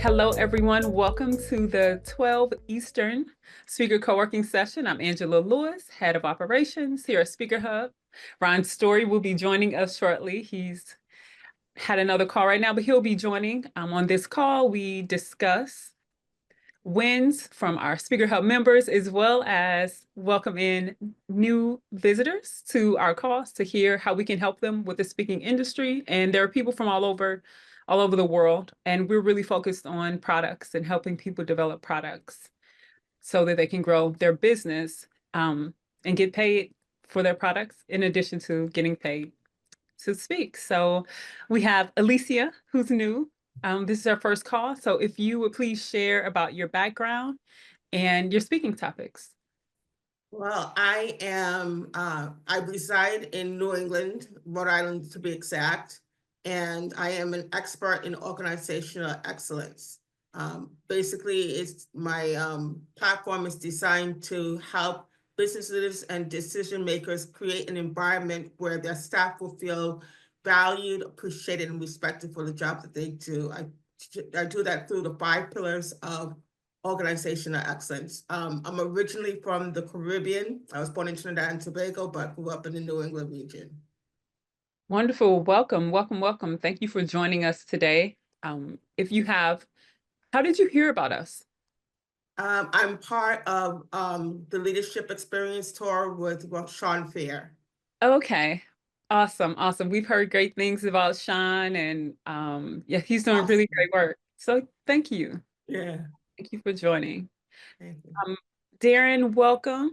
Hello, everyone. Welcome to the 12 Eastern Speaker Co-working Session. I'm Angela Lewis, Head of Operations here at SpeakerHub. Ron Story will be joining us shortly. He's had another call right now, but he'll be joining. On this call, we discuss wins from our SpeakerHub members, as well as welcome in new visitors to our calls to hear how we can help them with the speaking industry. And there are people from all over the world, and we're really focused on products and helping people develop products so that they can grow their business and get paid for their products in addition to getting paid to speak. So we have Alicia, who's new. This is our first call. So if you would please share about your background and your speaking topics. Well, I reside in New England, Rhode Island to be exact, and I am an expert in organizational excellence. Basically, it's my platform is designed to help businesses and decision makers create an environment where their staff will feel valued, appreciated, and respected for the job that they do. I do that through the 5 pillars of organizational excellence. I'm originally from the Caribbean. I was born in Trinidad and Tobago, but grew up in the New England region. Wonderful. Welcome, welcome, welcome. Thank you for joining us today. How did you hear about us? I'm part of the Leadership Experience Tour with Sean Fair. Okay. Awesome. Awesome. We've heard great things about Sean, and yeah, he's doing really great work. So thank you. Yeah. Thank you for joining. Thank you. Darren, welcome.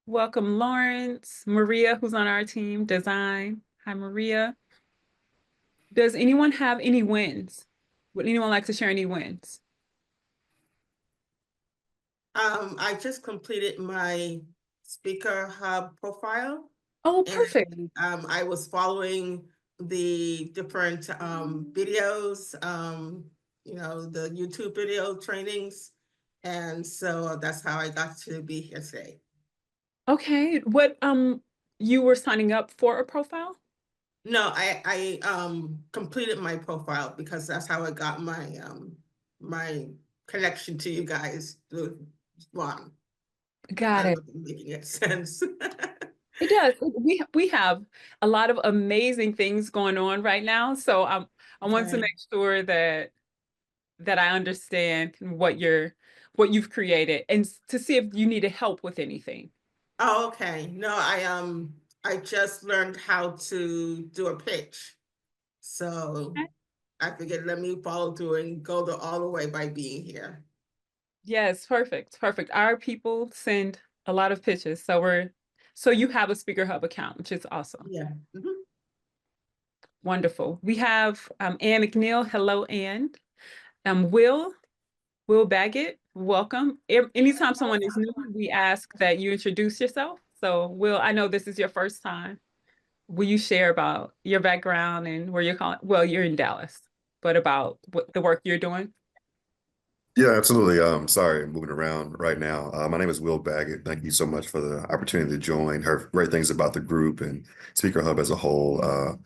Welcome, Lawrence. Maria, who's on our team, design. Hi, Maria. Does anyone have any wins? Would anyone like to share any wins? I just completed my SpeakerHub profile. Oh, perfect. And I was following the different videos, the YouTube video trainings. And so that's how I got to be here today. Okay. You were signing up for a profile? No, I completed my profile because that's how I got my connection to you guys through Ron. Got I don't it. know if I'm making it sense. It does. We have a lot of amazing things going on right now. So I want to Okay. make sure that I understand what you've created and to see if you needed help with anything. Oh, okay. No, I just learned how to do a pitch. So Okay. I figured let me follow through and go all the way by being here. Yes, perfect. Perfect. Our people send a lot of pitches. So you have a SpeakerHub account, which is awesome. Yeah. Mhm. Wonderful. We have Ann McNeil. Hello, Ann. Will Baggett, welcome. Anytime someone is new, we ask that you introduce yourself. So Will, I know this is your first time. Will you share about your background and where you're calling? Well, you're in Dallas, but about what the work you're doing? Yeah, absolutely. Sorry, I'm moving around right now. My name is Will Baggett. Thank you so much for the opportunity to join. Heard great things about the group and Speaker Hub as a whole.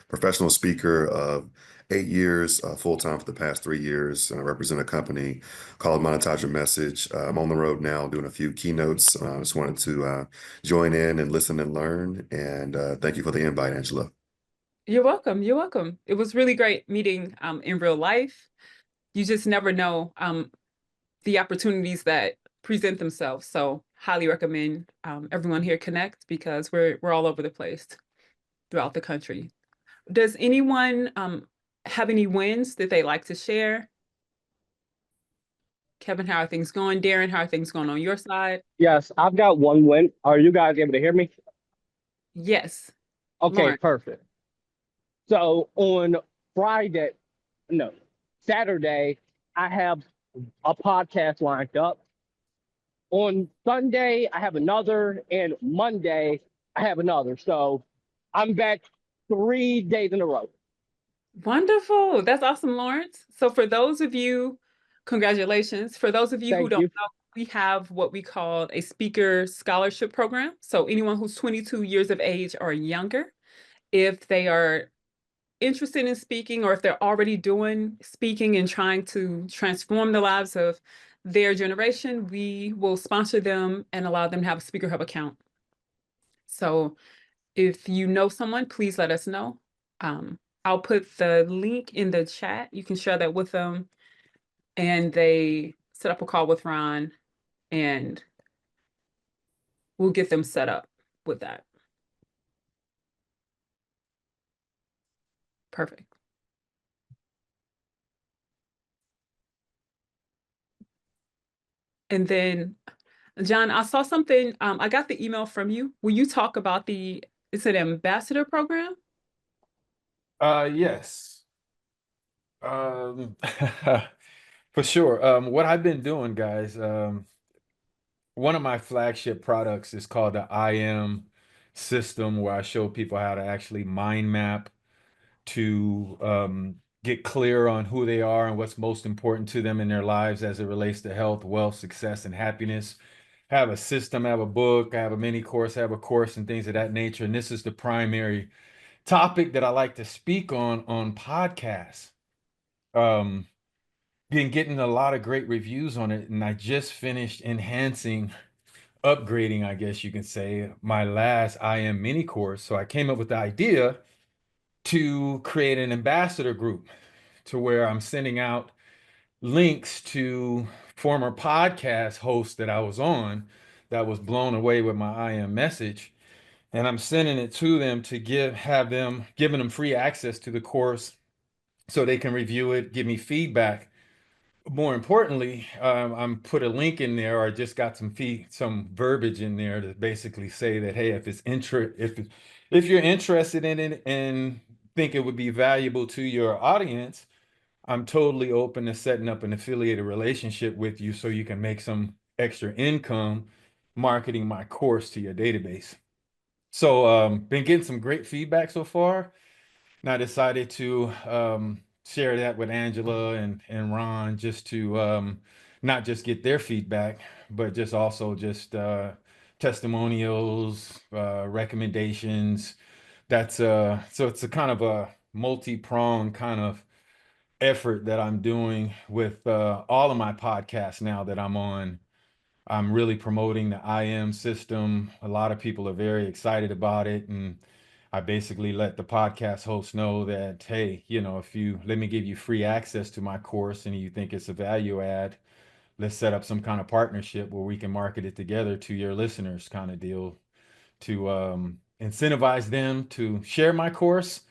Professional speaker of 8 years, full-time for the past 3 years. I represent a company called Monetize Your Message. I'm on the road now doing a few keynotes. I just wanted to join in and listen and learn. And thank you for the invite, Angela. You're welcome. You're welcome. It was really great meeting in real life. You just never know the opportunities that present themselves. So highly recommend everyone here connect because we're all over the place throughout the country. Does anyone have any wins that they like to share? Kevin, how are things going? Darren, how are things going on your side? Yes, I've got one win. Are you guys able to hear me? Yes. Okay, Lauren. perfect. So on Friday, no, Saturday, I have a podcast lined up. On Sunday, I have another, and Monday, I have another. So I'm back 3 days in a row. Wonderful. That's awesome, Lawrence. So for those of you, congratulations. For those of you who Thank don't you. know, we have what we call a speaker scholarship program. So anyone who's 22 years of age or younger, if they are interested in speaking, or if they're already doing speaking and trying to transform the lives of their generation, we will sponsor them and allow them to have a SpeakerHub account. So if you know someone, please let us know. I'll put the link in the chat. You can share that with them, and they set up a call with Ron, and we'll get them set up with that. Perfect. And then, John, I saw something, I got the email from you. Will you talk about is it ambassador program? Yes. For sure. What I've been doing, guys, one of my flagship products is called the IM system, where I show people how to actually mind map to get clear on who they are and what's most important to them in their lives as it relates to health, wealth, success, and happiness. I have a system, I have a book, I have a mini course, I have a course, and things of that nature. And this is the primary topic that I like to speak on podcasts. Been getting a lot of great reviews on it, and I just finished upgrading, I guess you can say, my last IM mini course. So I came up with the idea to create an ambassador group to where I'm sending out links to former podcast hosts that I was on that was blown away with my IM message. And I'm sending it to them to giving them free access to the course so they can review it, give me feedback. More importantly, I'm put a link in there, or I just got some verbiage in there to basically say that, hey, if you're interested in it and think it would be valuable to your audience, I'm totally open to setting up an affiliated relationship with you so you can make some extra income marketing my course to your database. So been getting some great feedback so far. And I decided to share that with Angela and Ron, just to not just get their feedback, but just also just testimonials, recommendations. So it's a kind of a multi-pronged kind of effort that I'm doing with all of my podcasts now that I'm on. I'm really promoting the IM system. A lot of people are very excited about it. And I basically let the podcast host know that, hey, if you let me give you free access to my course and you think it's a value add, let's set up some kind of partnership where we can market it together to your listeners, kind of deal, to incentivize them to share my course,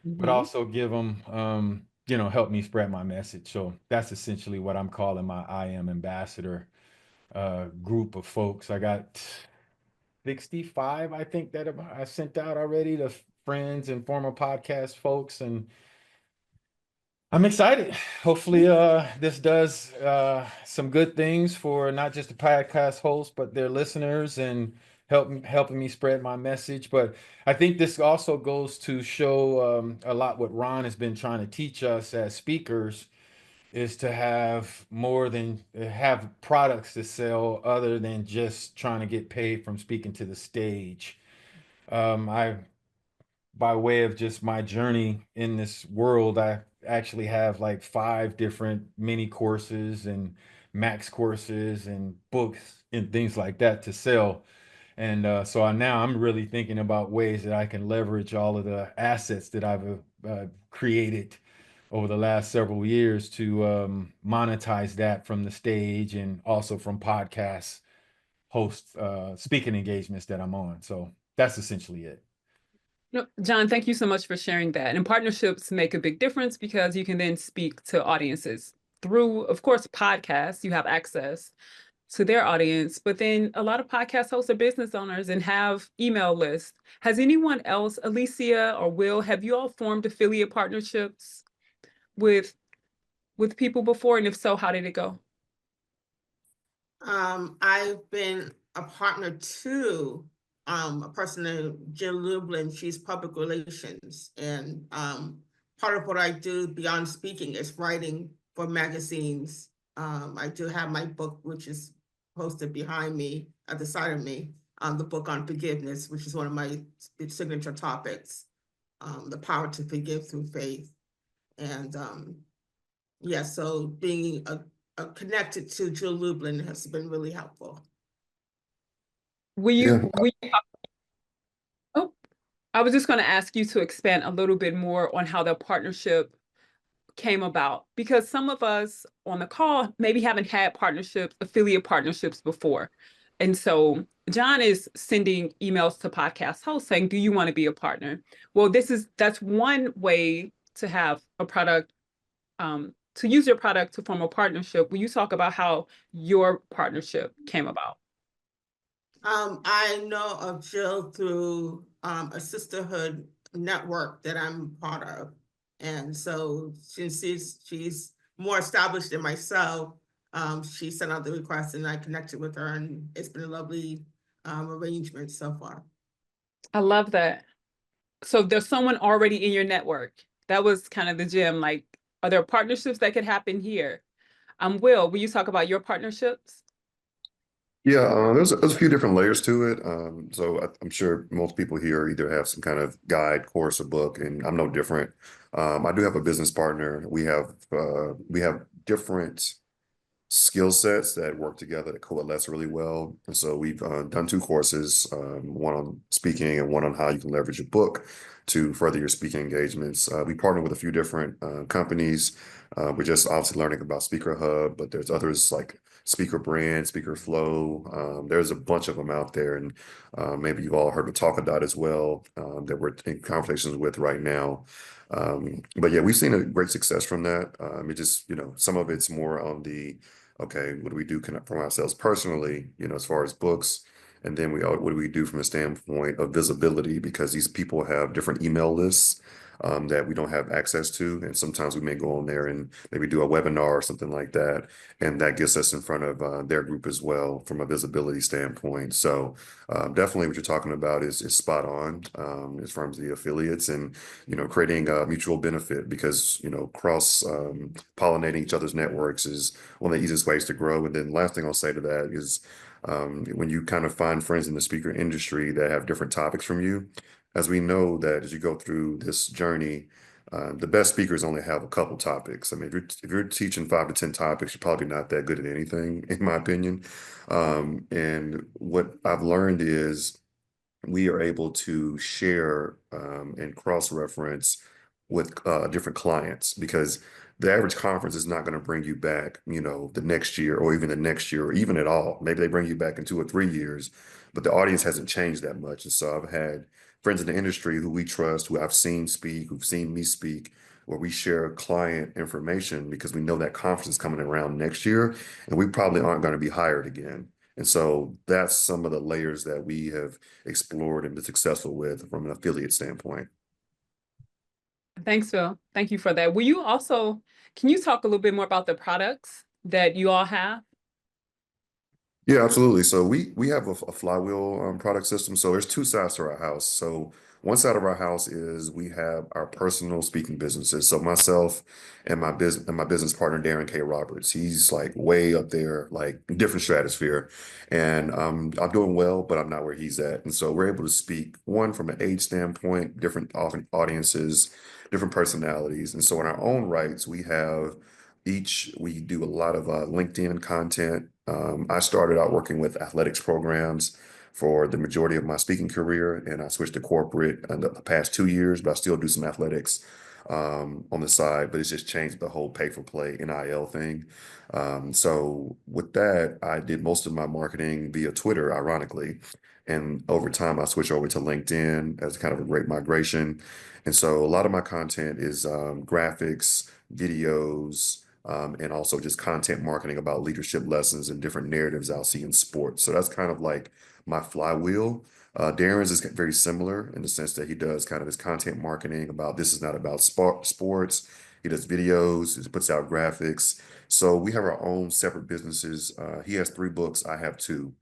but also give them, help me spread my message. So that's essentially what I'm calling my IM ambassador group of folks. I got 65, I think, that I sent out already to friends and former podcast folks, and I'm excited. Hopefully this does some good things for not just the podcast hosts, but their listeners, and helping me spread my message. But I think this also goes to show a lot what Ron has been trying to teach us as speakers, is to have have products to sell other than just trying to get paid from speaking to the stage. I By way of just my journey in this world, I actually have like 5 different mini courses and max courses and books and things like that to sell. And so now I'm really thinking about ways that I can leverage all of the assets that I've created over the last several years to monetize that from the stage and also from podcasts, speaking engagements that I'm on. So that's essentially it. No, John, thank you so much for sharing that. And partnerships make a big difference because you can then speak to audiences through, of course, podcasts. You have access to their audience, but then a lot of podcast hosts are business owners and have email lists. Has anyone else, Alicia or Will, have you all formed affiliate partnerships with people before? And if so, how did it go? I've been a partner to a person named Jill Lublin. She's public relations, and part of what I do beyond speaking is writing for magazines. I do have my book, which is posted behind me, at the side of me, the book on forgiveness, which is one of my signature topics. the power to forgive through faith. And yeah, so being connected to Jill Lublin has been really helpful. Yeah. Oh, I was just going to ask you to expand a little bit more on how the partnership came about, because some of us on the call maybe haven't had partnerships, affiliate partnerships before. And so John is sending emails to podcast hosts saying, do you want to be a partner? Well, that's one way to have a product, to use your product to form a partnership. Will you talk about how your partnership came about? I know of Jill through a sisterhood network that I'm part of. And so since she's more established than myself, she sent out the request and I connected with her, and it's been a lovely arrangement so far. I love that. So there's someone already in your network. That was kind of the gem. Like, are there partnerships that could happen here? Will you talk about your partnerships? Yeah, there's a few different layers to it. So I'm sure most people here either have some kind of guide, course, or book, and I'm no different. I do have a business partner. We have different skill sets that work together that coalesce really well. And so we've done two courses, one on speaking and one on how you can leverage a book to further your speaking engagements. We partner with a few different companies. We're just obviously learning about SpeakerHub, but there's others like Speaker Brand, Speaker Flow. There's a bunch of them out there, and maybe you've all heard of Talkadot as well, that we're in conversations with right now. But yeah, we've seen a great success from that. It just, some of it's more on the, okay, what do we do from ourselves personally, as far as books? And then what do we do from a standpoint of visibility? Because these people have different email lists that we don't have access to. And sometimes we may go on there and maybe do a webinar or something like that. And that gets us in front of their group as well from a visibility standpoint. So definitely what you're talking about is spot on as far as the affiliates and, creating a mutual benefit, because, cross pollinating each other's networks is one of the easiest ways to grow. And then last thing I'll say to that is when you kind of find friends in the speaker industry that have different topics from you, as we know that as you go through this journey, the best speakers only have a couple topics. I mean, if you're teaching 5 to 10 topics, you're probably not that good at anything, in my opinion. And what I've learned is we are able to share and cross-reference with different clients, because the average conference is not going to bring you back, the next year or even the next year or even at all. Maybe they bring you back in 2 or 3 years, but the audience hasn't changed that much. And so I've had friends in the industry who we trust, who I've seen speak, who've seen me speak, where we share client information because we know that conference is coming around next year and we probably aren't going to be hired again. And so that's some of the layers that we have explored and been successful with from an affiliate standpoint. Thanks, Phil. Thank you for that. Can you talk a little bit more about the products that you all have? Yeah, absolutely. So we have a flywheel product system. So there's two sides to our house. So one side of our house is we have our personal speaking businesses. So myself and my business partner Darren K. Roberts. He's like way up there, like different stratosphere. And I'm doing well, but I'm not where he's at. And so we're able to speak one from an age standpoint, different audiences, different personalities. And so in our own rights, we do a lot of LinkedIn content. I started out working with athletics programs for the majority of my speaking career, and I switched to corporate in the past 2 years, but I still do some athletics on the side, but it's just changed the whole pay for play NIL thing. So with that, I did most of my marketing via Twitter, ironically. And over time, I switched over to LinkedIn as kind of a great migration. And so a lot of my content is graphics, videos, and also just content marketing about leadership lessons and different narratives I'll see in sports. So that's kind of like my flywheel. Darren's is very similar in the sense that he does kind of his content marketing about this is not about sports. He does videos, he puts out graphics. So we have our own separate businesses. He has 3 books, I have 2.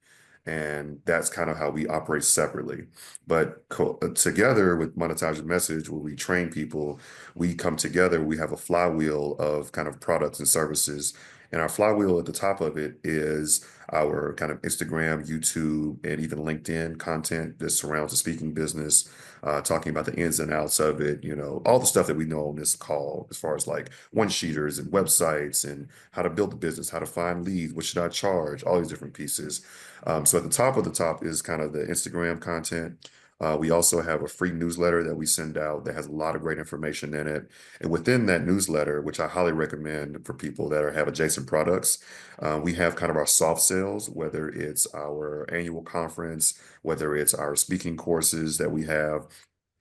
And that's kind of how we operate separately. But together with Monetize Your Message, where we train people, we come together, we have a flywheel of kind of products and services. And our flywheel at the top of it is our kind of Instagram, YouTube, and even LinkedIn content that surrounds the speaking business, talking about the ins and outs of it, all the stuff that we know on this call, as far as like one-sheeters and websites and how to build the business, how to find leads, what should I charge, all these different pieces. So at the top of the top is kind of the Instagram content. We also have a free newsletter that we send out that has a lot of great information in it. And within that newsletter, which I highly recommend for people that have adjacent products, we have kind of our soft sales, whether it's our annual conference, whether it's our speaking courses that we have.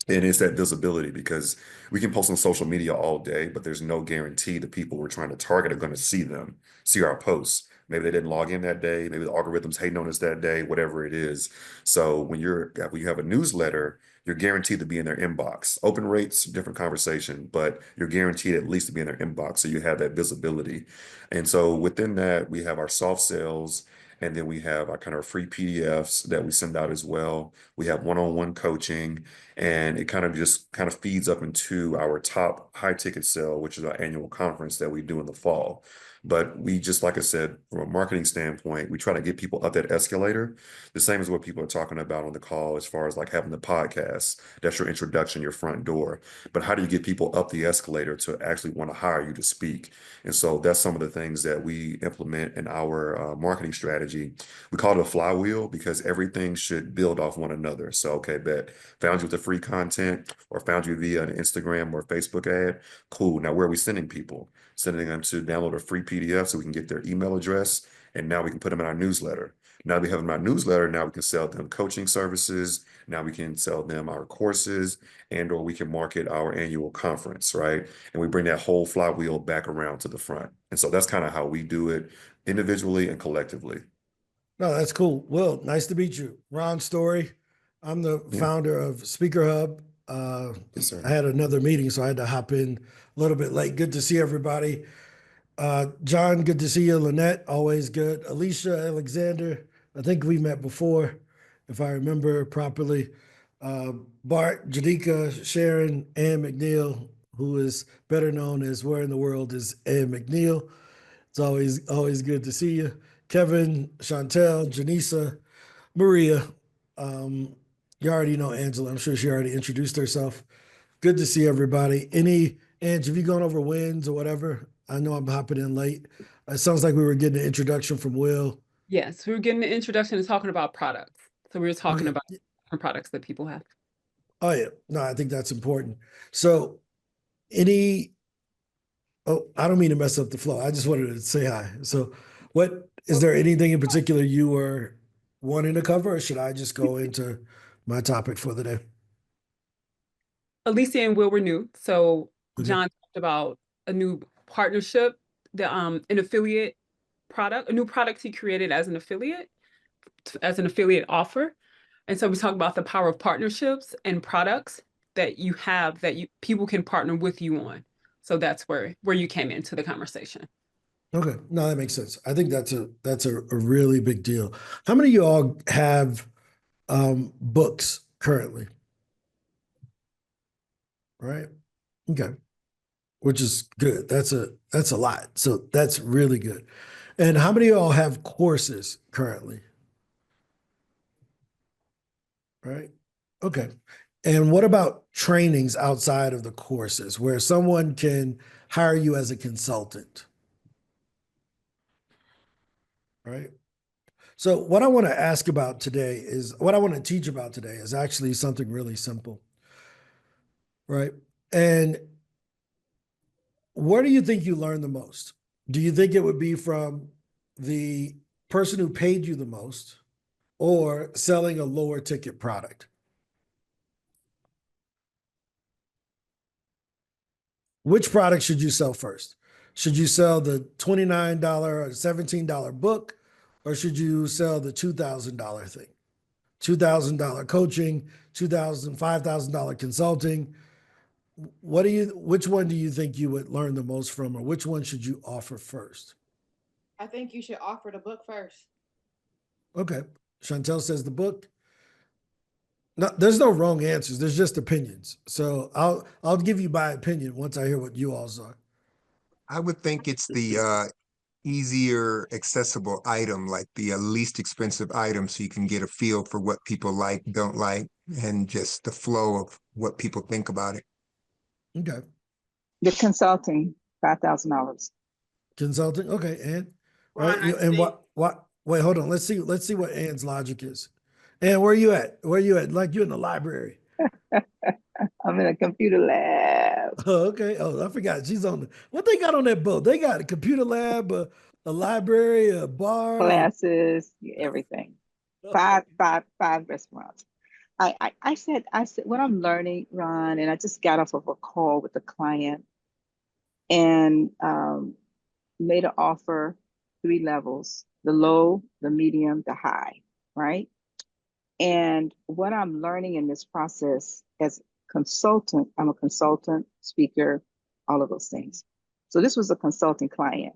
And it's that visibility, because we can post on social media all day, but there's no guarantee the people we're trying to target are going to see our posts. Maybe they didn't log in that day. Maybe the algorithm's hating on us that day, whatever it is. So when you have a newsletter, you're guaranteed to be in their inbox. Open rates, different conversation, but you're guaranteed at least to be in their inbox. So you have that visibility. And so within that, we have our soft sales, and then we have our kind of free PDFs that we send out as well. We have one-on-one coaching, and it kind of feeds up into our top high ticket sale, which is our annual conference that we do in the fall. But we just, like I said, from a marketing standpoint, we try to get people up that escalator. The same as what people are talking about on the call, as far as like having the podcast. That's your introduction, your front door. But how do you get people up the escalator to actually want to hire you to speak? And so that's some of the things that we implement in our marketing strategy. We call it a flywheel, because everything should build off one another. So, okay, bet, found you with the free content, or found you via an Instagram or Facebook ad. Cool. Now, where are we sending people? Sending them to download a free PDF so we can get their email address. And now we can put them in our newsletter. Now we have them in our newsletter. Now we can sell them coaching services. Now we can sell them our courses, or we can market our annual conference, right? And we bring that whole flywheel back around to the front. And so that's kind of how we do it, individually and collectively. No, that's cool. Will, nice to meet you. Ron Story. I'm the founder of SpeakerHub. Yes, sir. I had another meeting, so I had to hop in a little bit late. Good to see everybody. John, good to see you. Lynette, always good. Alicia, Alexander, I think we met before, if I remember properly. Bart, Jadika, Sharon, Ann McNeil, who is better known as Where in the World is Ann McNeil. It's always good to see you. Kevin, Chantel, Janisa, Maria. You already know Angela. I'm sure she already introduced herself. Good to see everybody. Ange, have you gone over wins or whatever? I know I'm hopping in late. It sounds like we were getting an introduction from Will. Yes, we were getting the introduction and talking about products. So we were talking about different products that people have. Oh, yeah. No, I think that's important. So I don't mean to mess up the flow. I just wanted to say hi. So is there anything in particular you were wanting to cover, or should I just go into my topic for the day? Alicia and Will were new. So John talked about a new partnership, an affiliate product, a new product he created as an affiliate offer. And so we talk about the power of partnerships and products that you have that people can partner with you on. So that's where you came into the conversation. Okay, no, that makes sense. I think that's a really big deal. How many of you all have books currently? Right. Okay. Which is good. That's a lot. So that's really good. And how many of y'all have courses currently? Right. Okay. And what about trainings outside of the courses where someone can hire you as a consultant? Right. So what I want to ask about today is what I want to teach about today is actually something really simple. Right. And where do you think you learn the most? Do you think it would be from the person who paid you the most or selling a lower ticket product? Which product should you sell first? Should you sell the $29 or $17 book, or should you sell the $2,000 thing? $2,000 coaching, $2,000, $5,000 consulting. Which one do you think you would learn the most from, or which one should you offer first? I think you should offer the book first. Okay. Chantel says the book. No, there's no wrong answers. There's just opinions. So I'll give you my opinion once I hear what you all are. I would think it's the easier accessible item, like the least expensive item, so you can get a feel for what people like, don't like, and just the flow of what people think about it. Okay. The consulting, $5,000. Consulting. Okay, and Ron, right. I And think what wait, hold on. Let's see what Ann's logic is. And where you at? Where you at? Like you in the library. I'm in a computer lab. Oh, okay. Oh, I forgot. She's on what they got on that boat. They got a computer lab, a library, a bar. Classes, everything. Five restaurants. I said what I'm learning, Ron, and I just got off of a call with a client and made an offer, 3 levels, the low, the medium, the high, right? And what I'm learning in this process as consultant, I'm a consultant, speaker, all of those things. So this was a consulting client.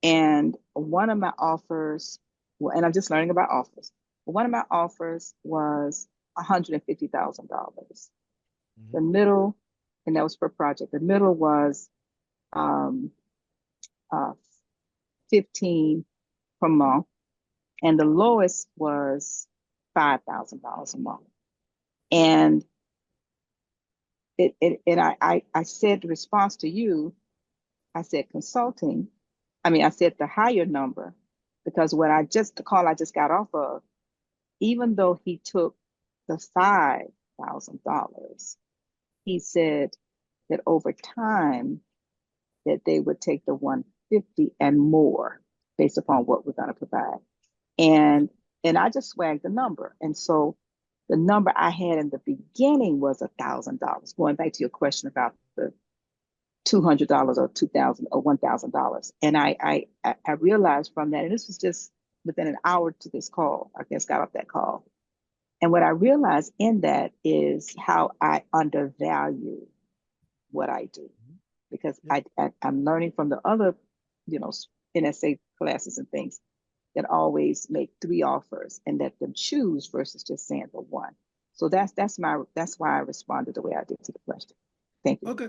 And one of my offers, well, and I'm just learning about offers. One of my offers was $150,000. The middle, and that was per project. The middle was 15 per month, and the lowest was $5,000 a month. And I said the response to you, I said consulting. I said the higher number, because the call I just got off of, even though he took the $5,000, he said that over time that they would take the 150 and more based upon what we're going to provide. And I just swagged the number. And so the number I had in the beginning was $1,000, going back to your question about the $200 or $2,000 or $1,000. And I realized from that, and this was just within an hour to this call, I guess got off that call. And what I realized in that is how I undervalue what I do, because I'm learning from the other, NSA classes and things that always make 3 offers and let them choose versus just saying the one. So that's why I responded the way I did to the question. Thank you. Okay.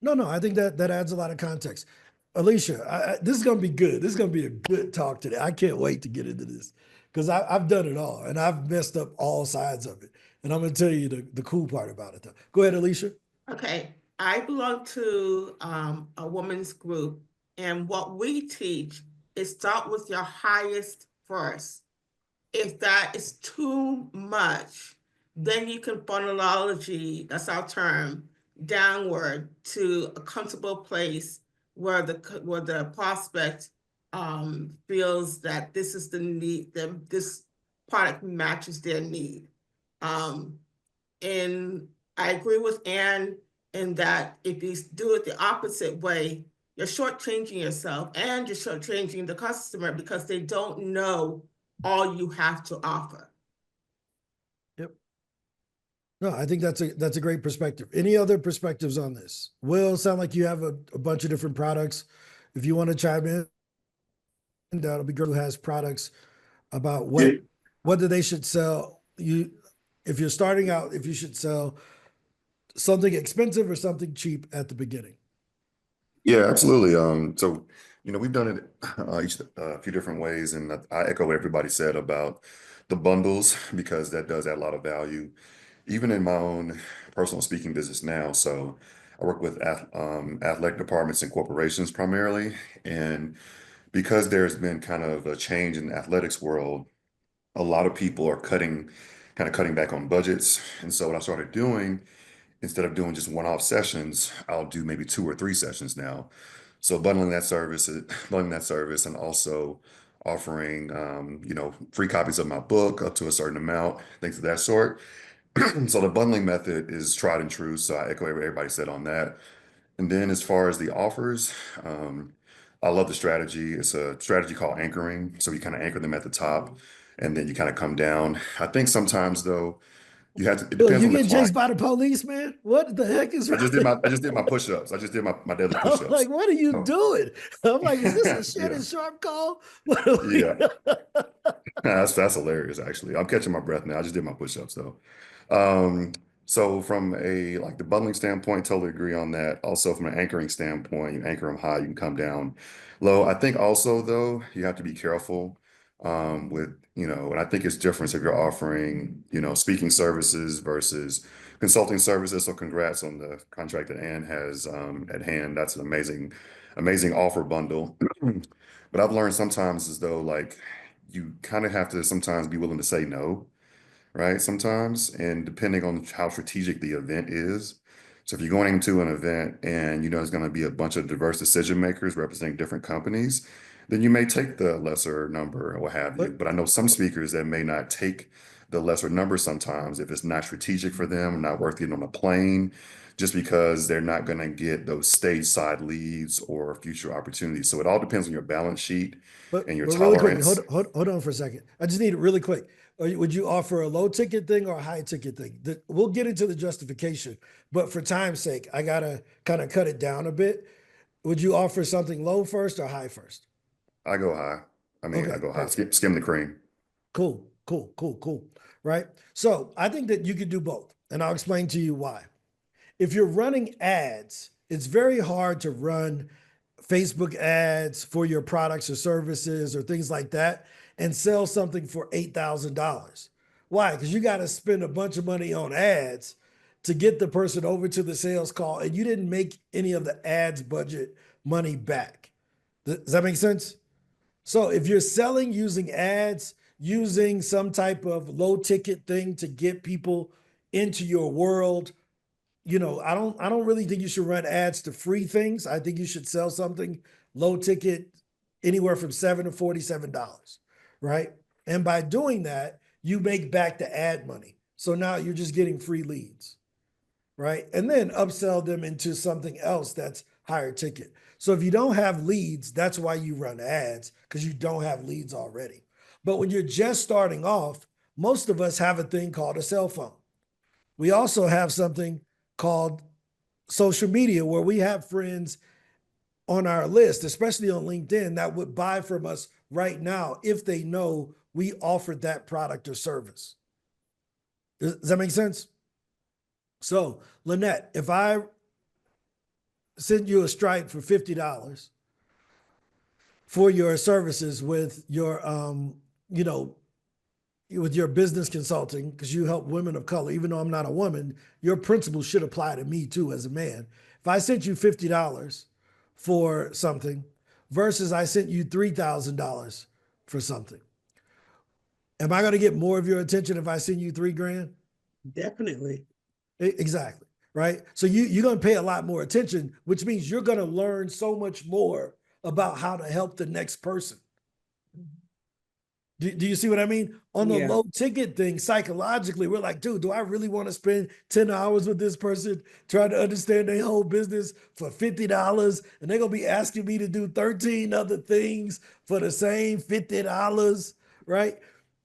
No, I think that adds a lot of context. Alicia, this is going to be good. This is going to be a good talk today. I can't wait to get into this because I've done it all and I've messed up all sides of it. And I'm going to tell you the cool part about it though. Go ahead, Alicia. Okay, I belong to a women's group, and what we teach is start with your highest first. If that is too much, then you can funnelology, that's our term, downward to a comfortable place where the prospect feels that this is the need, that this product matches their need. And I agree with Ann in that if you do it the opposite way, you're shortchanging yourself and you're shortchanging the customer because they don't know all you have to offer. Yep. No, I think that's a great perspective. Any other perspectives on this? Will, sound like you have a bunch of different products. If you want to chime in, that'll be great. Who has products about whether they should sell if you're starting out, if you should sell something expensive or something cheap at the beginning. Yeah, absolutely. So, we've done it a few different ways, and I echo what everybody said about the bundles because that does add a lot of value, even in my own personal speaking business now. So, I work with athletic departments and corporations primarily, and because there's been kind of a change in the athletics world, a lot of people are cutting back on budgets. And so, what I started doing, instead of doing just one-off sessions, I'll do maybe 2 or 3 sessions now. So bundling that service and also offering, free copies of my book up to a certain amount, things of that sort. So the bundling method is tried and true. So I echo what everybody said on that. And then as far as the offers, I love the strategy. It's a strategy called anchoring. So you kind of anchor them at the top and then you kind of come down. I think sometimes though, it Bill, depends you on the get client. chased by the police, man? What the heck is I wrong? just did my push-ups. I just did my daily I'm push-ups. like, what are you So, doing? I'm like, is this a Shannon yeah, Sharp call? What are we- yeah. That's hilarious, actually. I'm catching my breath now. I just did my push-ups though. So from a like the bundling standpoint, totally agree on that. Also from an anchoring standpoint, you anchor them high, you can come down low. I think also though, you have to be careful with, and I think it's different if you're offering, speaking services versus consulting services. So congrats on the contract that Ann has at hand. That's an amazing, amazing offer bundle. But I've learned sometimes as though like you kind of have to sometimes be willing to say no, right? Sometimes, and depending on how strategic the event is. So if you're going into an event and you know there's going to be a bunch of diverse decision makers representing different companies, then you may take the lesser number or what have you. But I know some speakers that may not take the lesser number sometimes if it's not strategic for them, not worth getting on a plane, just because they're not going to get those stage side leads or future opportunities. So it all depends on your balance sheet and your really quick, tolerance. hold on for a second. I just need it really quick. Would you offer a low ticket thing or a high ticket thing? We'll get into the justification, but for time's sake, I gotta kind of cut it down a bit. Would you offer something low first or high first? I go high. Okay, I go high. perfect. Skim the cream. Cool. Right. So I think that you could do both, and I'll explain to you why. If you're running ads, it's very hard to run Facebook ads for your products or services or things like that and sell something for $8,000. Why? Because you got to spend a bunch of money on ads to get the person over to the sales call, and you didn't make any of the ads budget money back. Does that make sense? So if you're selling using ads, using some type of low ticket thing to get people into your world, I don't really think you should run ads to free things. I think you should sell something low ticket anywhere from $7 to $47, right? And by doing that, you make back the ad money. So now you're just getting free leads, right? And then upsell them into something else that's higher ticket. So if you don't have leads, that's why you run ads, because you don't have leads already. But when you're just starting off, most of us have a thing called a cell phone. We also have something called social media where we have friends on our list, especially on LinkedIn, that would buy from us right now if they know we offered that product or service. Does that make sense? So, Lynette, if I send you a Stripe for $50 for your services with your, with your business consulting, because you help women of color, even though I'm not a woman, your principles should apply to me too as a man. If I sent you $50 for something versus I sent you $3,000 for something, am I going to get more of your attention if I send you $3,000? Definitely. Exactly. Right. So you're going to pay a lot more attention, which means you're going to learn so much more about how to help the next person. Do you see what I mean? On the low ticket thing, psychologically, we're like, dude, do I really want to spend 10 hours with this person trying to understand their whole business for $50? And they're going to be asking me to do 13 other things for the same $50, right?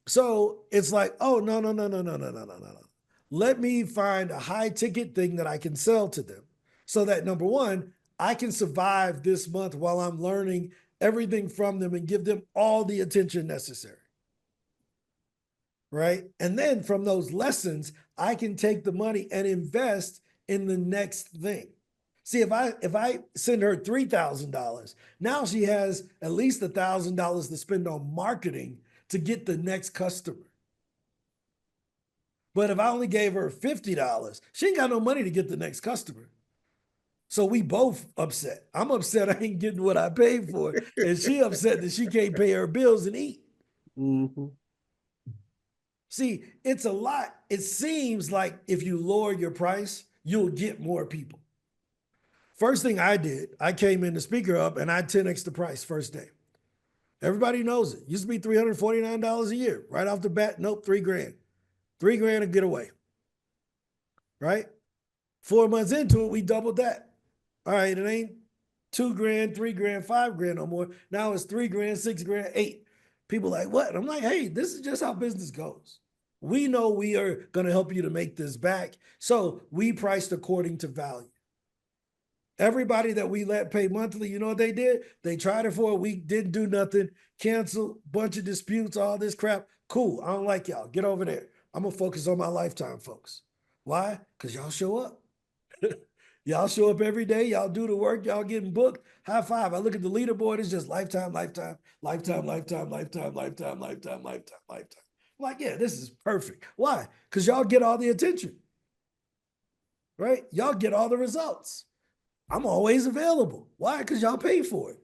So it's like, oh, no. Let me find a high ticket thing that I can sell to them so that, number one, I can survive this month while I'm learning everything from them and give them all the attention necessary. Right? And then from those lessons, I can take the money and invest in the next thing. See, if I send her $3,000, now she has at least $1,000 to spend on marketing to get the next customer. But if I only gave her $50, she ain't got no money to get the next customer. So we both upset. I'm upset I ain't getting what I paid for, and she upset that she can't pay her bills and eat. Mm-hmm. See, it's a lot. It seems like if you lower your price, you'll get more people. First thing I did, I came into SpeakerHub and I 10x the price first day. Everybody knows it. Used to be $349 a year. Right off the bat, nope, $3,000. $3,000 to get away. Right? 4 months into it, we doubled that. All right, it ain't $2,000, $3,000, $5,000 no more. Now it's $3,000, $6,000, $8,000. People like, what? I'm like, hey, this is just how business goes. We know we are going to help you to make this back. So we priced according to value. Everybody that we let pay monthly, you know what they did? They tried it for a week, didn't do nothing, canceled, bunch of disputes, all this crap. Cool, I don't like y'all. Get over there. I'm going to focus on my lifetime, folks. Why? Because y'all show up. Y'all show up every day. Y'all do the work. Y'all getting booked. High five. I look at the leaderboard. It's just lifetime, lifetime, lifetime, lifetime, lifetime, lifetime, lifetime, lifetime, lifetime. I'm like, yeah, this is perfect. Why? Because y'all get all the attention, right? Y'all get all the results. I'm always available. Why? Because y'all pay for it.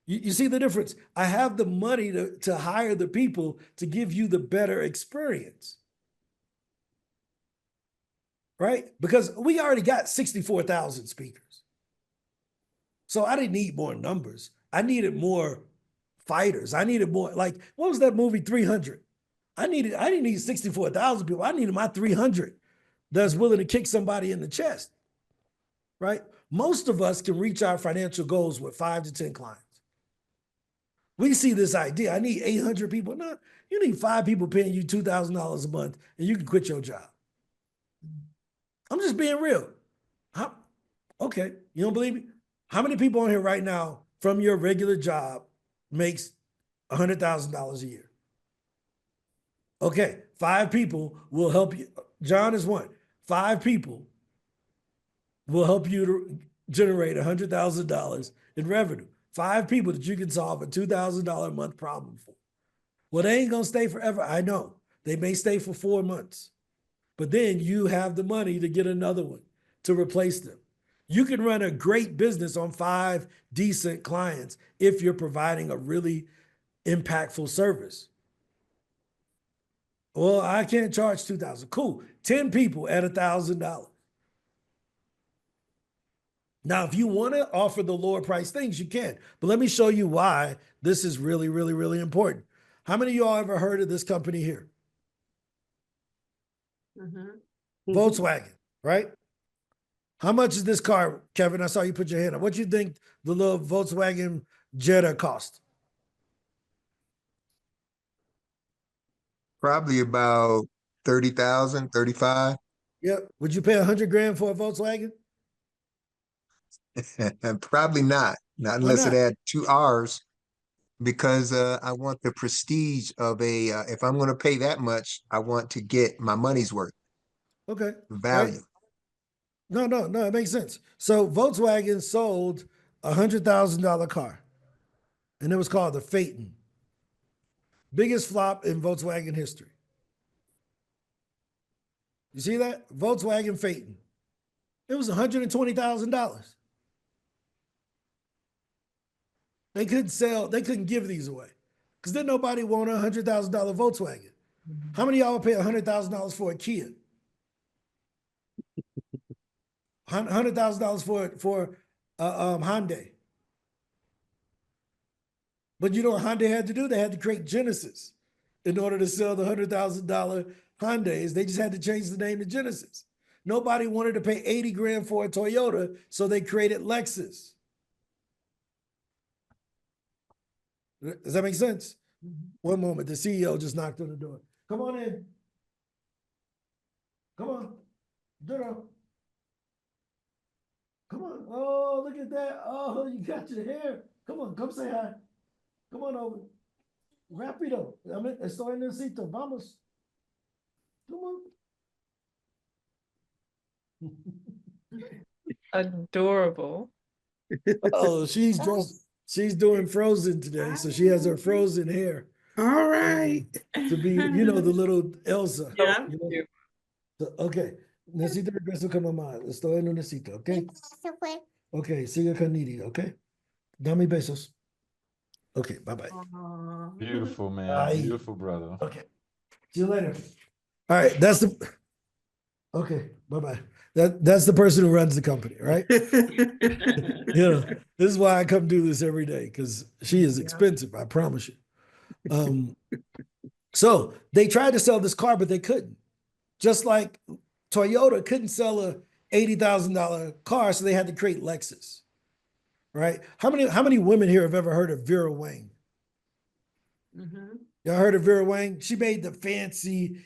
You see the difference? I have the money to hire the people to give you the better experience. Right? Because we already got 64,000 speakers. So I didn't need more numbers. I needed more fighters. I needed more, like, what was that movie, 300? I didn't need 64,000 people. I needed my 300 that's willing to kick somebody in the chest. Right? Most of us can reach our financial goals with 5 to 10 clients. We see this idea. I need 800 people. No, you need 5 people paying you $2,000 a month and you can quit your job. I'm just being real. Okay, you don't believe me? How many people on here right now from your regular job makes $100,000 a year? Okay, 5 people will help you. John is one. 5 people will help you to generate $100,000 in revenue. 5 people that you can solve a $2,000 a month problem for. Well, they ain't gonna stay forever. I know. They may stay for 4 months. But then you have the money to get another one to replace them. You can run a great business on 5 decent clients if you're providing a really impactful service. Well, I can't charge $2,000. Cool. 10 people at $1,000. Now, if you want to offer the lower price things, you can. But let me show you why this is really, really, really important. How many of y'all ever heard of this company here? Volkswagen, right? How much is this car, Kevin? I saw you put your hand up. What do you think the little Volkswagen Jetta cost? Probably about 30,000, 35. Yep. Would you pay 100 grand for a Volkswagen? Probably not Why unless it not? had 2 R's, because I want the prestige of a, if I'm going to pay that much, I want to get my money's worth, Okay. value. Right. No, it makes sense. So Volkswagen sold a $100,000 car, and it was called the Phaeton. Biggest flop in Volkswagen history. You see that? Volkswagen Phaeton. It was $120,000. They couldn't give these away because then nobody wanted a $100,000 Volkswagen. How many of y'all would pay $100,000 for a Kia? $100,000 for Hyundai. But you know what Hyundai had to do? They had to create Genesis in order to sell the $100,000 Hyundais. They just had to change the name to Genesis. Nobody wanted to pay 80 grand for a Toyota, so they created Lexus. Does that make sense? One moment, the CEO just knocked on the door. Come on in. Come on. Duro. Come on. Oh, look at that. Oh, you got your hair. Come on, come say hi. Come on over. Rápido. Estoy en el sitio. Vamos. Come on. Adorable. Oh, she's doing Frozen today, so she has her Frozen hair All right. to be, you know, the little Elsa. Yeah. You know? So, okay. Necesito regreso con mamá. Estoy en un sitio, okay? Okay, sigue con Nidi, okay? Dame besos. Okay, bye-bye. Beautiful, man. Bye. Beautiful, brother. Okay. See you later. All right, okay, bye-bye. That's the person who runs the company, right? You know, this is why I come do this every day, because she is expensive, I promise you. So they tried to sell this car, but they couldn't. Just like Toyota couldn't sell a $80,000 car, so they had to create Lexus, right? How many women here have ever heard of Vera Wang? Y'all heard of Vera Wang? She made the fancy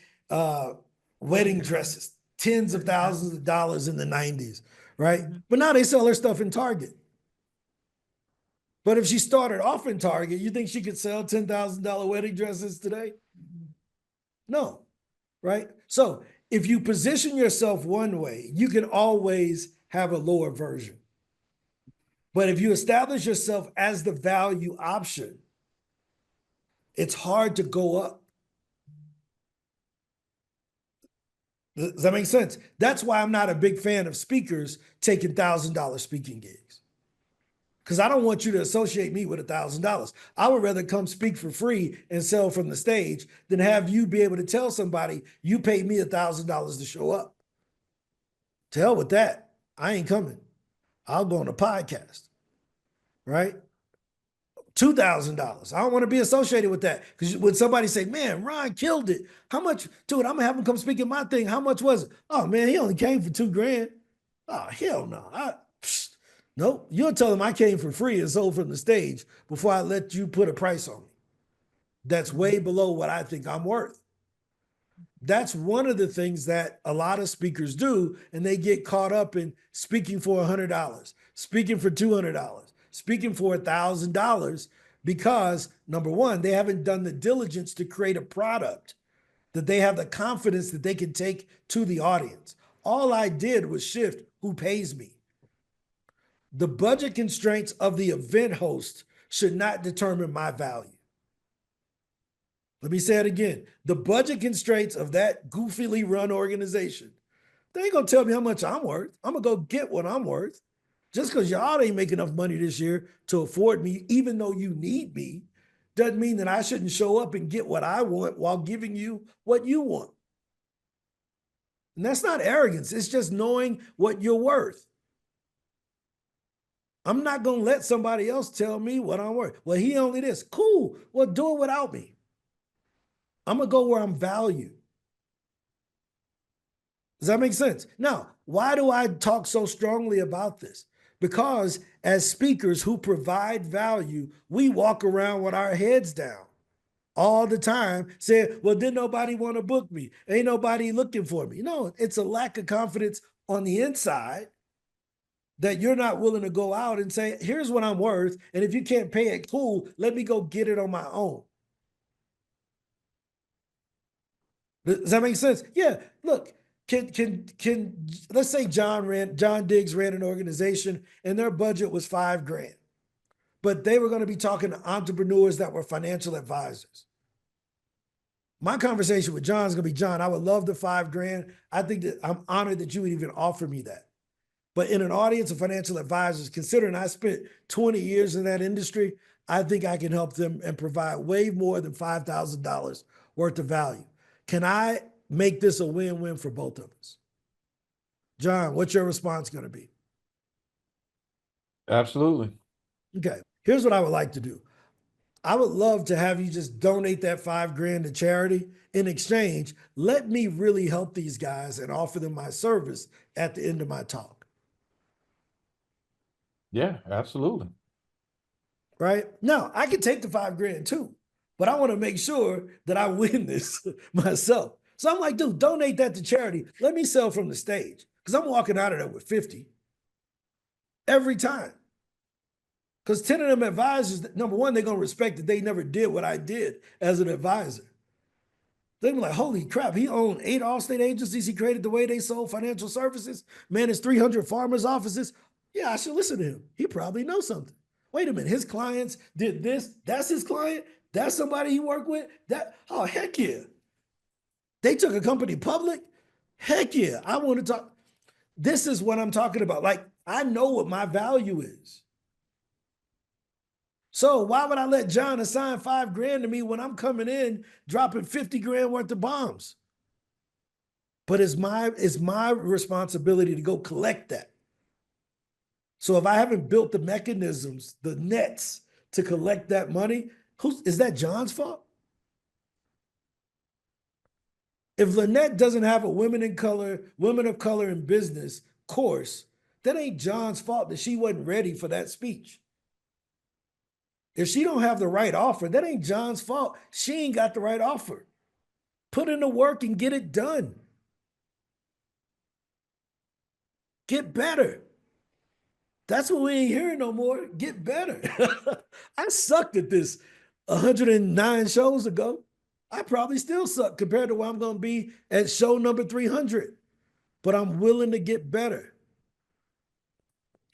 wedding dresses, tens of thousands of dollars in the 90s, right? But now they sell her stuff in Target. But if she started off in Target, you think she could sell $10,000 wedding dresses today? No, right? So if you position yourself one way, you can always have a lower version. But if you establish yourself as the value option, it's hard to go up. Does that make sense? That's why I'm not a big fan of speakers taking $1,000 speaking gigs. Because I don't want you to associate me with $1,000. I would rather come speak for free and sell from the stage than have you be able to tell somebody you paid me $1,000 to show up. To hell with that. I ain't coming. I'll go on a podcast, right? $2,000. I don't want to be associated with that. Because when somebody say, man, Ron killed it. How much? Dude, I'm going to have him come speak at my thing. How much was it? Oh, man, he only came for $2,000. Oh, hell no. Nope. You'll tell him I came for free and sold from the stage before I let you put a price on me. That's way below what I think I'm worth. That's one of the things that a lot of speakers do, and they get caught up in speaking for $100, speaking for $200, speaking for $1,000 because, number one, they haven't done the diligence to create a product that they have the confidence that they can take to the audience. All I did was shift who pays me. The budget constraints of the event host should not determine my value. Let me say it again. The budget constraints of that goofily run organization, they ain't gonna tell me how much I'm worth. I'm gonna go get what I'm worth. Just because y'all ain't making enough money this year to afford me, even though you need me, doesn't mean that I shouldn't show up and get what I want while giving you what you want. And that's not arrogance. It's just knowing what you're worth. I'm not going to let somebody else tell me what I'm worth. Well, he only this. Cool. Well, do it without me. I'm going to go where I'm valued. Does that make sense? Now, why do I talk so strongly about this? Because as speakers who provide value, we walk around with our heads down all the time saying, well, didn't nobody want to book me? Ain't nobody looking for me. No, it's a lack of confidence on the inside that you're not willing to go out and say, here's what I'm worth. And if you can't pay it, cool, let me go get it on my own. Does that make sense? Yeah, look, let's say John Diggs ran an organization and their budget was $5,000, but they were going to be talking to entrepreneurs that were financial advisors. My conversation with John is going to be, John, I would love the $5,000. I think that I'm honored that you would even offer me that. But in an audience of financial advisors, considering I spent 20 years in that industry, I think I can help them and provide way more than $5,000 worth of value. Can I make this a win-win for both of us? John, what's your response going to be? Absolutely. Okay, here's what I would like to do. I would love to have you just donate that $5,000 to charity. In exchange, let me really help these guys and offer them my service at the end of my talk. Yeah, absolutely. Right? Now, I can take the $5,000 too, but I want to make sure that I win this myself. So I'm like, dude, donate that to charity. Let me sell from the stage because I'm walking out of there with 50 every time. Because 10 of them advisors, number one, they're going to respect that they never did what I did as an advisor. They're like, holy crap, he owned 8 Allstate agencies. He created the way they sold financial services, managed 300 farmers' offices. Yeah, I should listen to him. He probably knows something. Wait a minute, his clients did this. That's his client. That's somebody he worked with. Oh, heck yeah. They took a company public. Heck yeah. I want to talk. This is what I'm talking about. Like, I know what my value is. So why would I let John assign $5,000 to me when I'm coming in dropping $50,000 worth of bombs? But it's my responsibility to go collect that. So if I haven't built the mechanisms, the nets to collect that money, is that John's fault? If Lynette doesn't have a women of color in business course, that ain't John's fault that she wasn't ready for that speech. If she don't have the right offer, that ain't John's fault. She ain't got the right offer. Put in the work and get it done. Get better. That's what we ain't hearing no more. Get better. I sucked at this 109 shows ago. I probably still suck compared to where I'm going to be at show number 300, but I'm willing to get better.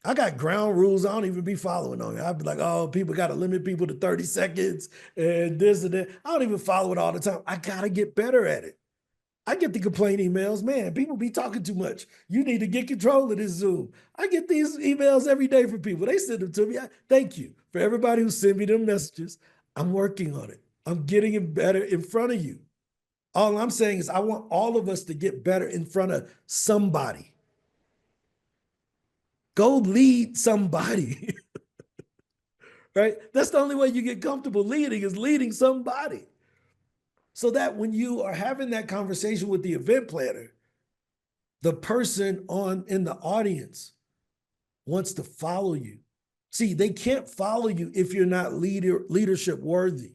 I got ground rules I don't even be following on it. I'd be like, oh, people got to limit people to 30 seconds and this and that. I don't even follow it all the time. I got to get better at it. I get the complaint emails, man, people be talking too much. You need to get control of this Zoom. I get these emails every day from people. They send them to me. Thank you for everybody who sent me them messages. I'm working on it. I'm getting it better in front of you. All I'm saying is I want all of us to get better in front of somebody. Go lead somebody, right? That's the only way you get comfortable leading is leading somebody. So that when you are having that conversation with the event planner, the person in the audience wants to follow you. See, they can't follow you if you're not leadership worthy.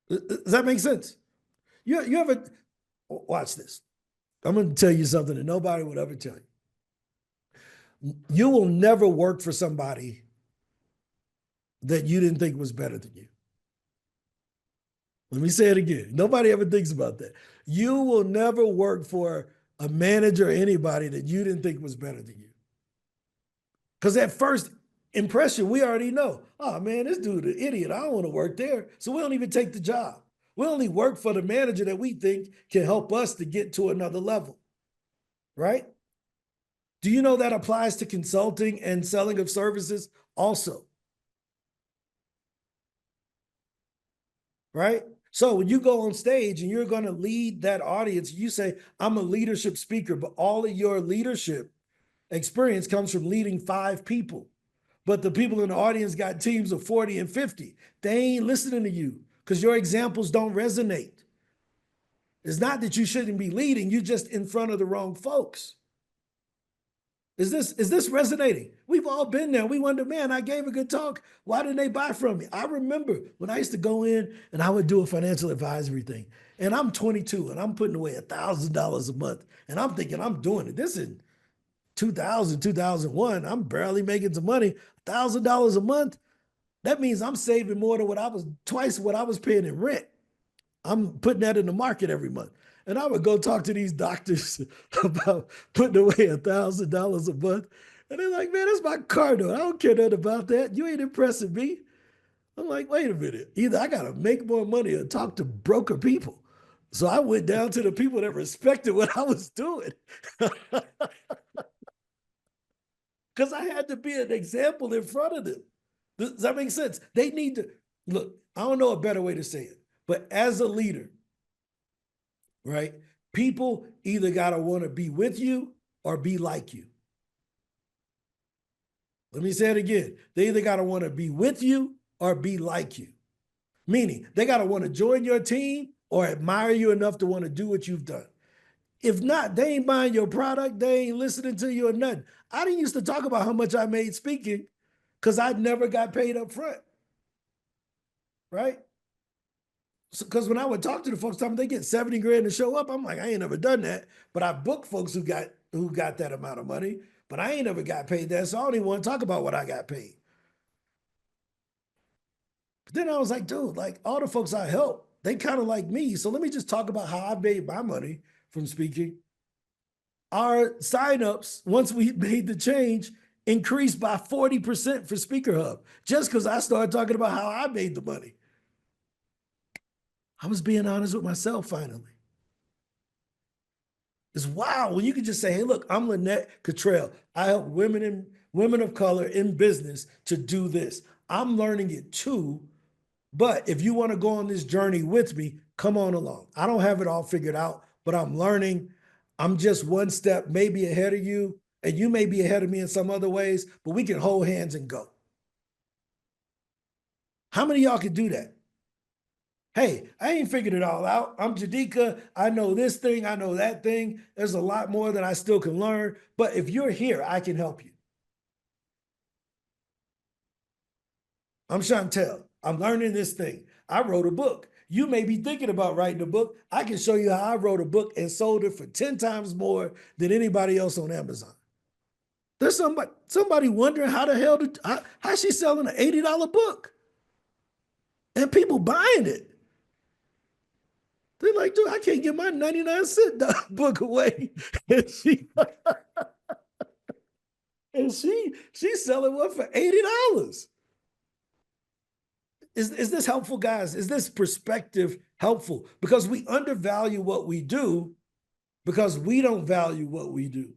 Does that make sense? You ever, watch this. I'm going to tell you something that nobody would ever tell you. You will never work for somebody that you didn't think was better than you. Let me say it again. Nobody ever thinks about that. You will never work for a manager or anybody that you didn't think was better than you. Because at first impression, we already know, oh man, this dude an idiot. I don't want to work there. So we don't even take the job. We only work for the manager that we think can help us to get to another level, right? Do you know that applies to consulting and selling of services also? Right? So when you go on stage and you're going to lead that audience, you say, I'm a leadership speaker, but all of your leadership experience comes from leading 5 people. But the people in the audience got teams of 40 and 50. They ain't listening to you because your examples don't resonate. It's not that you shouldn't be leading, you're just in front of the wrong folks. Is this resonating? We've all been there. We wonder, man, I gave a good talk. Why didn't they buy from me? I remember when I used to go in and I would do a financial advisory thing. And I'm 22 and I'm putting away $1,000 a month. And I'm thinking I'm doing it. This is 2000, 2001. I'm barely making some money. $1,000 a month. That means I'm saving more than twice what I was paying in rent. I'm putting that in the market every month. And I would go talk to these doctors about putting away $1,000 a month. And they're like, man, that's my car note. I don't care nothing about that. You ain't impressing me. I'm like, wait a minute. Either I got to make more money or talk to broker people. So I went down to the people that respected what I was doing. Because I had to be an example in front of them. Does that make sense? They need to, look, I don't know a better way to say it, but as a leader, right? People either got to want to be with you or be like you. Let me say it again. They either got to want to be with you or be like you. Meaning they got to want to join your team or admire you enough to want to do what you've done. If not, they ain't buying your product. They ain't listening to you or nothing. I didn't used to talk about how much I made speaking because I never got paid up front, right? Because when I would talk to the folks, they get 70 grand to show up. I'm like, I ain't never done that. But I booked folks who got that amount of money, but I ain't never got paid that. So I don't even want to talk about what I got paid. But then I was like, dude, like all the folks I help, they kind of like me. So let me just talk about how I made my money from speaking. Our signups, once we made the change, increased by 40% for SpeakerHub, just because I started talking about how I made the money. I was being honest with myself finally. It's wild when you can just say, hey, look, I'm Lynette Cottrell. I help women of color in business to do this. I'm learning it too, but if you want to go on this journey with me, come on along. I don't have it all figured out, but I'm learning. I'm just one step maybe ahead of you, and you may be ahead of me in some other ways, but we can hold hands and go. How many of y'all can do that? Hey, I ain't figured it all out. I'm Jadika. I know this thing. I know that thing. There's a lot more that I still can learn. But if you're here, I can help you. I'm Chantel. I'm learning this thing. I wrote a book. You may be thinking about writing a book. I can show you how I wrote a book and sold it for 10 times more than anybody else on Amazon. There's somebody wondering how the hell how's she selling an $80 book? and people buying it. They're like, dude, I can't get my 99-cent book away. And she's selling one for $80. Is this helpful, guys? Is this perspective helpful? Because we undervalue what we do because we don't value what we do.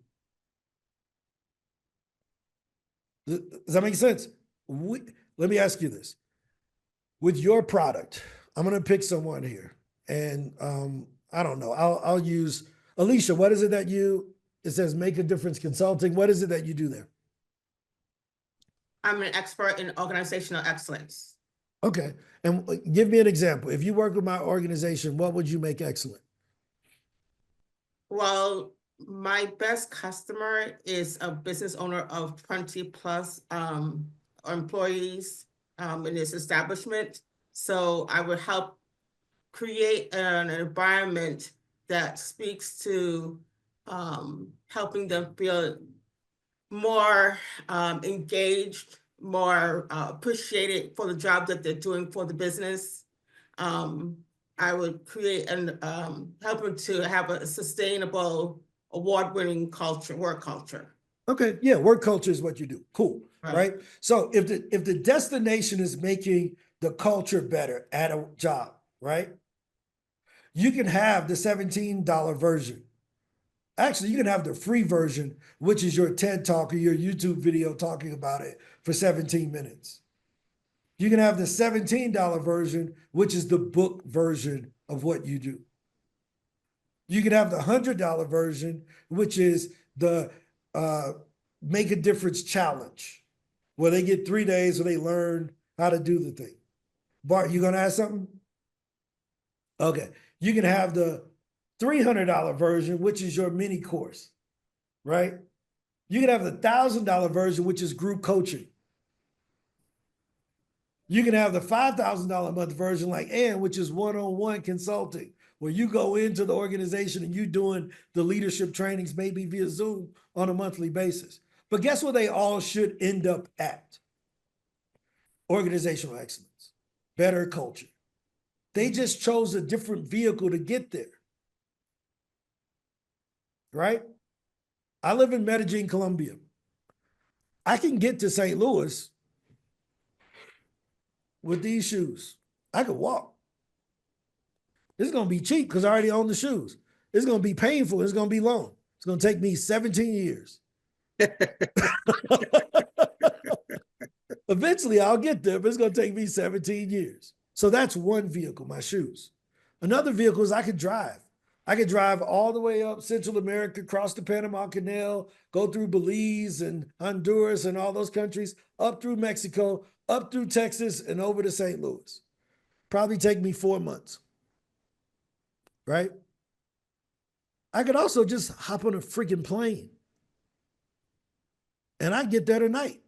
Does that make sense? Let me ask you this. With your product, I'm going to pick someone here. And I don't know. I'll use Alicia. What is it that it says Make a Difference Consulting. What is it that you do there? I'm an expert in organizational excellence. Okay. And give me an example. If you work with my organization, what would you make excellent? Well, my best customer is a business owner of 20+ employees in this establishment. So I would help create an environment that speaks to helping them feel more engaged, more appreciated for the job that they're doing for the business. I would create and help them to have a sustainable, award-winning culture, work culture. Okay, yeah, work culture is what you do. Cool, right? So if the destination is making the culture better at a job, right? You can have the $17 version. Actually, you can have the free version, which is your TED Talk or your YouTube video talking about it for 17 minutes. You can have the $17 version, which is the book version of what you do. You can have the $100 version, which is the Make a Difference Challenge, where they get 3 days where they learn how to do the thing. Bart, you gonna ask something? Okay. You can have the $300 version, which is your mini course, right? You can have the $1,000 version, which is group coaching. You can have the $5,000 a month version like Ann, which is one-on-one consulting, where you go into the organization and you're doing the leadership trainings, maybe via Zoom on a monthly basis. But guess what they all should end up at? Organizational excellence, better culture. They just chose a different vehicle to get there, right? I live in Medellin, Colombia. I can get to St. Louis with these shoes. I could walk. It's going to be cheap because I already own the shoes. It's going to be painful. It's going to be long. It's going to take me 17 years. Eventually, I'll get there, but it's going to take me 17 years. So that's one vehicle, my shoes. Another vehicle is I could drive. I could drive all the way up Central America, cross the Panama Canal, go through Belize and Honduras and all those countries, up through Mexico, up through Texas, and over to St. Louis. Probably take me 4 months, right? I could also just hop on a freaking plane and I get there tonight.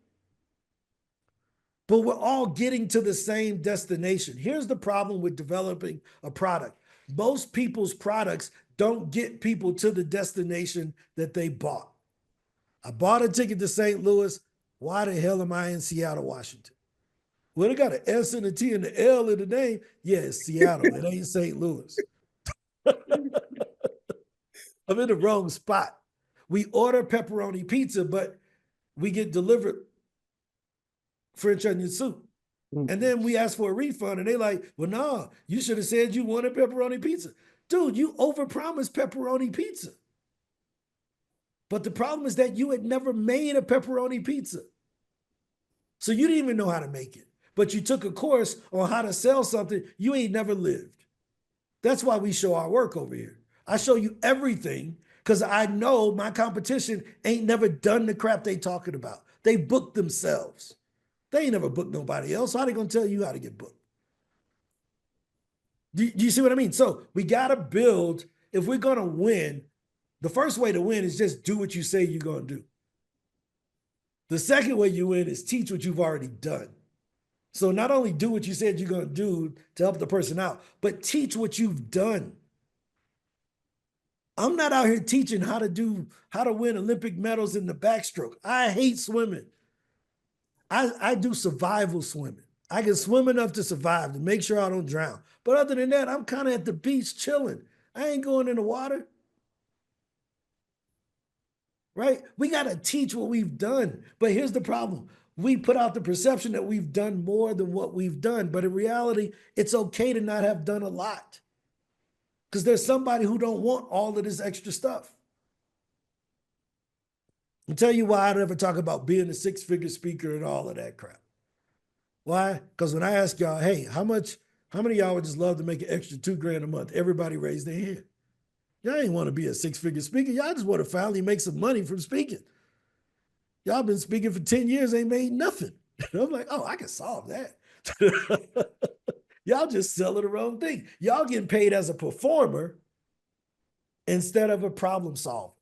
But we're all getting to the same destination. Here's the problem with developing a product. Most people's products don't get people to the destination that they bought. I bought a ticket to St. Louis. Why the hell am I in Seattle, Washington? Well, they got an S and a T and an L in the name. Yeah, it's Seattle. It ain't St. Louis. I'm in the wrong spot. We order pepperoni pizza, but we get delivered French onion soup. And then we ask for a refund and they like, well, no, you should have said you wanted pepperoni pizza. Dude, you overpromised pepperoni pizza. But the problem is that you had never made a pepperoni pizza. So you didn't even know how to make it. But you took a course on how to sell something you ain't never lived. That's why we show our work over here. I show you everything because I know my competition ain't never done the crap they talking about. They booked themselves. They ain't never booked nobody else. How are they going to tell you how to get booked? Do you see what I mean? So we got to build, if we're going to win, the first way to win is just do what you say you're going to do. The second way you win is teach what you've already done. So not only do what you said you're going to do to help the person out, but teach what you've done. I'm not out here teaching how to win Olympic medals in the backstroke. I hate swimming. I do survival swimming. I can swim enough to survive, to make sure I don't drown. But other than that, I'm kind of at the beach chilling. I ain't going in the water. Right? We got to teach what we've done. But here's the problem. We put out the perception that we've done more than what we've done. But in reality, it's okay to not have done a lot. Because there's somebody who don't want all of this extra stuff. I'll tell you why I never talk about being a six-figure speaker and all of that crap. Why? Because when I ask y'all, hey, how many of y'all would just love to make an extra $2,000 a month? Everybody raised their hand. Y'all ain't want to be a six-figure speaker. Y'all just want to finally make some money from speaking. Y'all been speaking for 10 years, ain't made nothing. I'm like, oh, I can solve that. Y'all just selling the wrong thing. Y'all getting paid as a performer instead of a problem solver.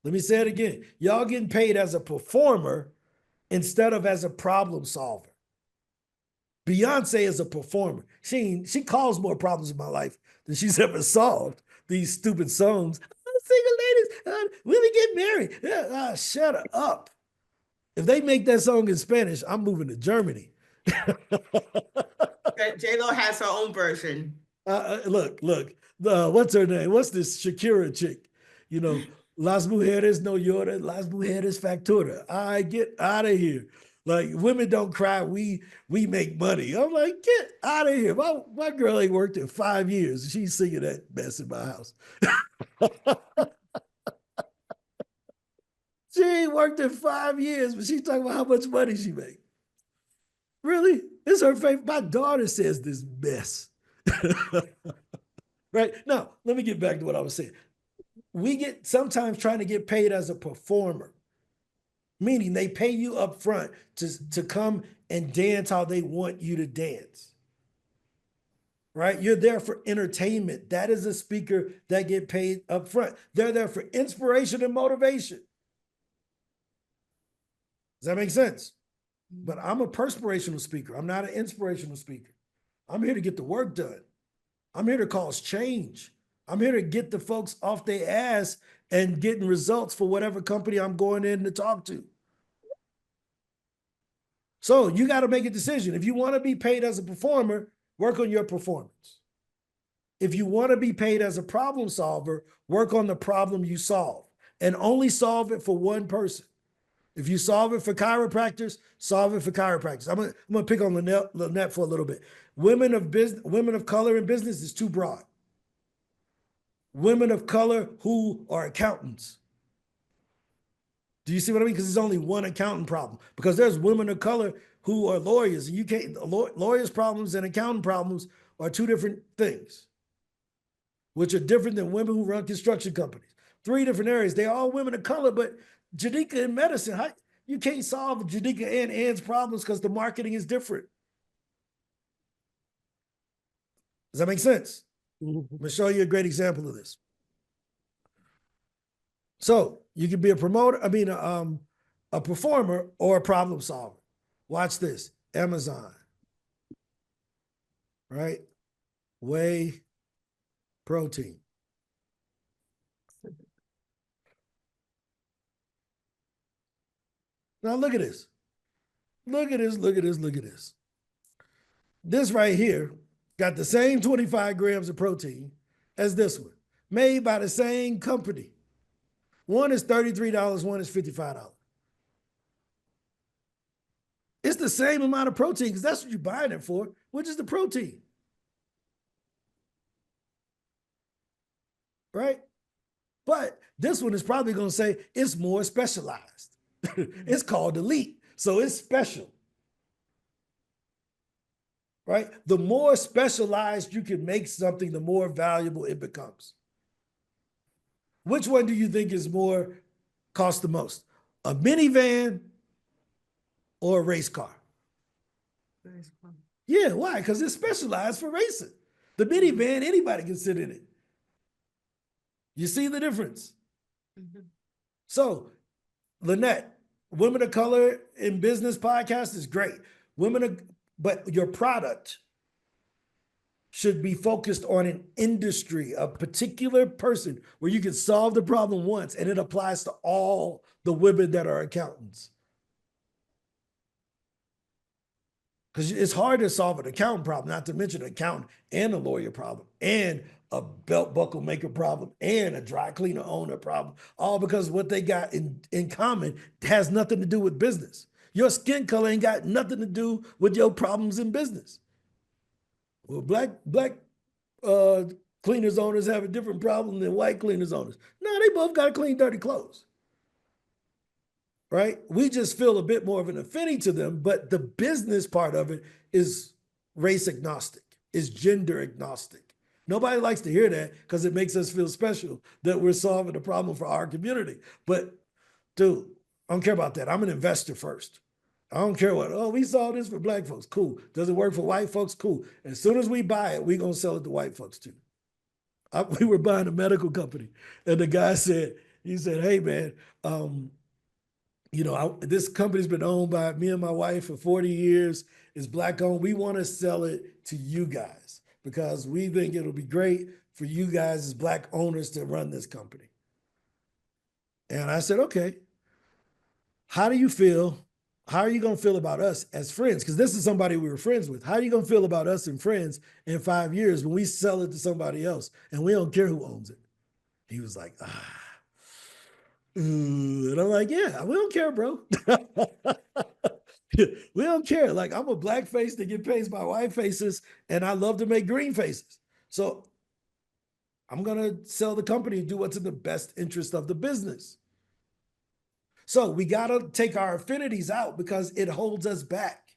Let me say it again. Y'all getting paid as a performer instead of as a problem solver. Beyonce is a performer. She caused more problems in my life than she's ever solved. These stupid songs. Single ladies, when we get married. Shut up. If they make that song in Spanish, I'm moving to Germany. J-Lo has her own version. Look. What's her name? What's this Shakira chick? You know, Las mujeres no lloran, las mujeres factura. I get out of here. Like, women don't cry, we make money. I'm like, get out of here. My girl ain't worked in 5 years. She's singing that mess in my house. She ain't worked in 5 years, but she's talking about how much money she made. Really? It's her favorite. My daughter says this mess. Right? Now, let me get back to what I was saying. We get sometimes trying to get paid as a performer, meaning they pay you up front to come and dance how they want you to dance. Right? You're there for entertainment. That is a speaker that get paid up front. They're there for inspiration and motivation. Does that make sense? But I'm a perspirational speaker. I'm not an inspirational speaker. I'm here to get the work done. I'm here to cause change. I'm here to get the folks off their ass and getting results for whatever company I'm going in to talk to. So you got to make a decision. If you want to be paid as a performer, work on your performance. If you want to be paid as a problem solver, work on the problem you solve and only solve it for one person. If you solve it for chiropractors, solve it for chiropractors. I'm gonna pick on Lynette for a little bit. Women of color in business is too broad. Women of color who are accountants. Do you see what I mean? Because there's only one accountant problem. Because there's women of color who are lawyers. And you can't, lawyers' problems and accountant problems are two different things, which are different than women who run construction companies. 3 different areas. They're all women of color, but Jadika in medicine, you can't solve Jadika and Ann's problems because the marketing is different. Does that make sense? I'm going to show you a great example of this. So you can be a promoter, a performer or a problem solver. Watch this. Amazon. Right? Whey protein. Now look at this. Look at this. This right here got the same 25 grams of protein as this one, made by the same company. One is $33, one is $55. It's the same amount of protein because that's what you're buying it for, which is the protein. Right? But this one is probably going to say it's more specialized. It's called elite, so it's special. Right? The more specialized you can make something, the more valuable it becomes. Which one do you think is more, cost the most? A minivan or a race car? Race car. Yeah, why? Because it's specialized for racing. The minivan, anybody can sit in it. You see the difference? Mm-hmm. So, Lynette, Women of Color in Business podcast is great. But your product should be focused on an industry, a particular person where you can solve the problem once and it applies to all the women that are accountants. Because it's hard to solve an accountant problem, not to mention an accountant and a lawyer problem, and a belt buckle maker problem, and a dry cleaner owner problem, all because what they got in common has nothing to do with business. Your skin color ain't got nothing to do with your problems in business. Well, black cleaners owners have a different problem than white cleaners owners. No, they both got to clean dirty clothes. Right? We just feel a bit more of an affinity to them, but the business part of it is race agnostic, is gender agnostic. Nobody likes to hear that because it makes us feel special that we're solving a problem for our community. But dude, I don't care about that. I'm an investor first. I don't care what, oh, we saw this for black folks. Cool. Does it work for white folks? Cool. As soon as we buy it, we're going to sell it to white folks too. We were buying a medical company and the guy said, he said, hey man, you know, this company's been owned by me and my wife for 40 years. It's black owned. We want to sell it to you guys because we think it'll be great for you guys as black owners to run this company. And I said, okay, how do you feel? How are you going to feel about us as friends? Because this is somebody we were friends with. How are you going to feel about us and friends in 5 years when we sell it to somebody else and we don't care who owns it? He was like, and I'm like, yeah, we don't care, bro. We don't care. Like, I'm a black face that get paid by white faces, and I love to make green faces. So I'm going to sell the company and do what's in the best interest of the business. So we got to take our affinities out because it holds us back.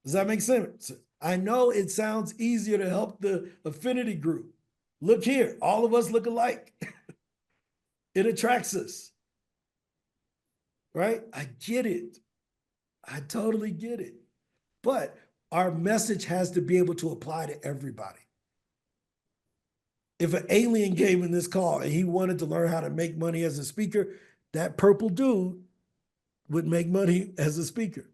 Does that make sense? I know it sounds easier to help the affinity group. Look here, all of us look alike. It attracts us, right? I get it. I totally get it. But our message has to be able to apply to everybody. If an alien came in this call and he wanted to learn how to make money as a speaker, that purple dude would make money as a speaker.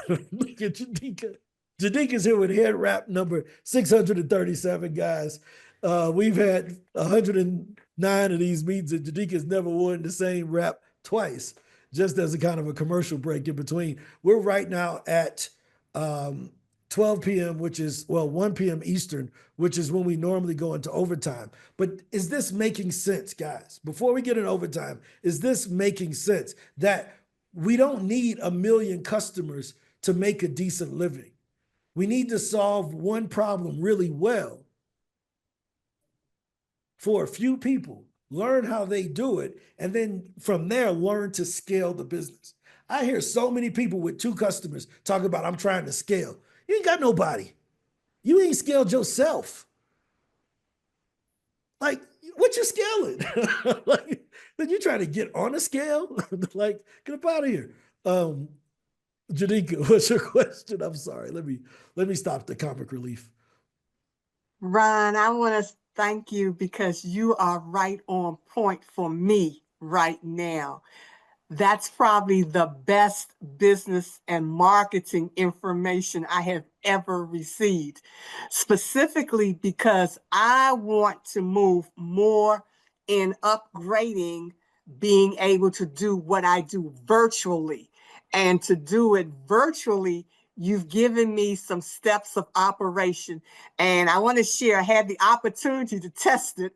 Look at Jadika. Jadika's here with head wrap number 637, guys. We've had 109 of these meetings, and Jadika's never worn the same wrap twice, just as a kind of a commercial break in between. We're right now at 12 p.m., which is, well, 1 p.m. Eastern, which is when we normally go into overtime. But is this making sense, guys? Before we get in overtime, is this making sense that we don't need 1 million customers to make a decent living? We need to solve one problem really well for a few people, learn how they do it, and then from there, learn to scale the business. I hear so many people with 2 customers talking about, I'm trying to scale. You ain't got nobody. You ain't scaled yourself. Like, what you scaling? Like, then you trying to get on a scale? Like, get up out of here. Janika, what's your question? I'm sorry. Let me stop the comic relief. Ron, I want to thank you because you are right on point for me right now. That's probably the best business and marketing information I have ever received, specifically because I want to move more in upgrading being able to do what I do virtually. And to do it virtually, you've given me some steps of operation. And I want to share, I had the opportunity to test it.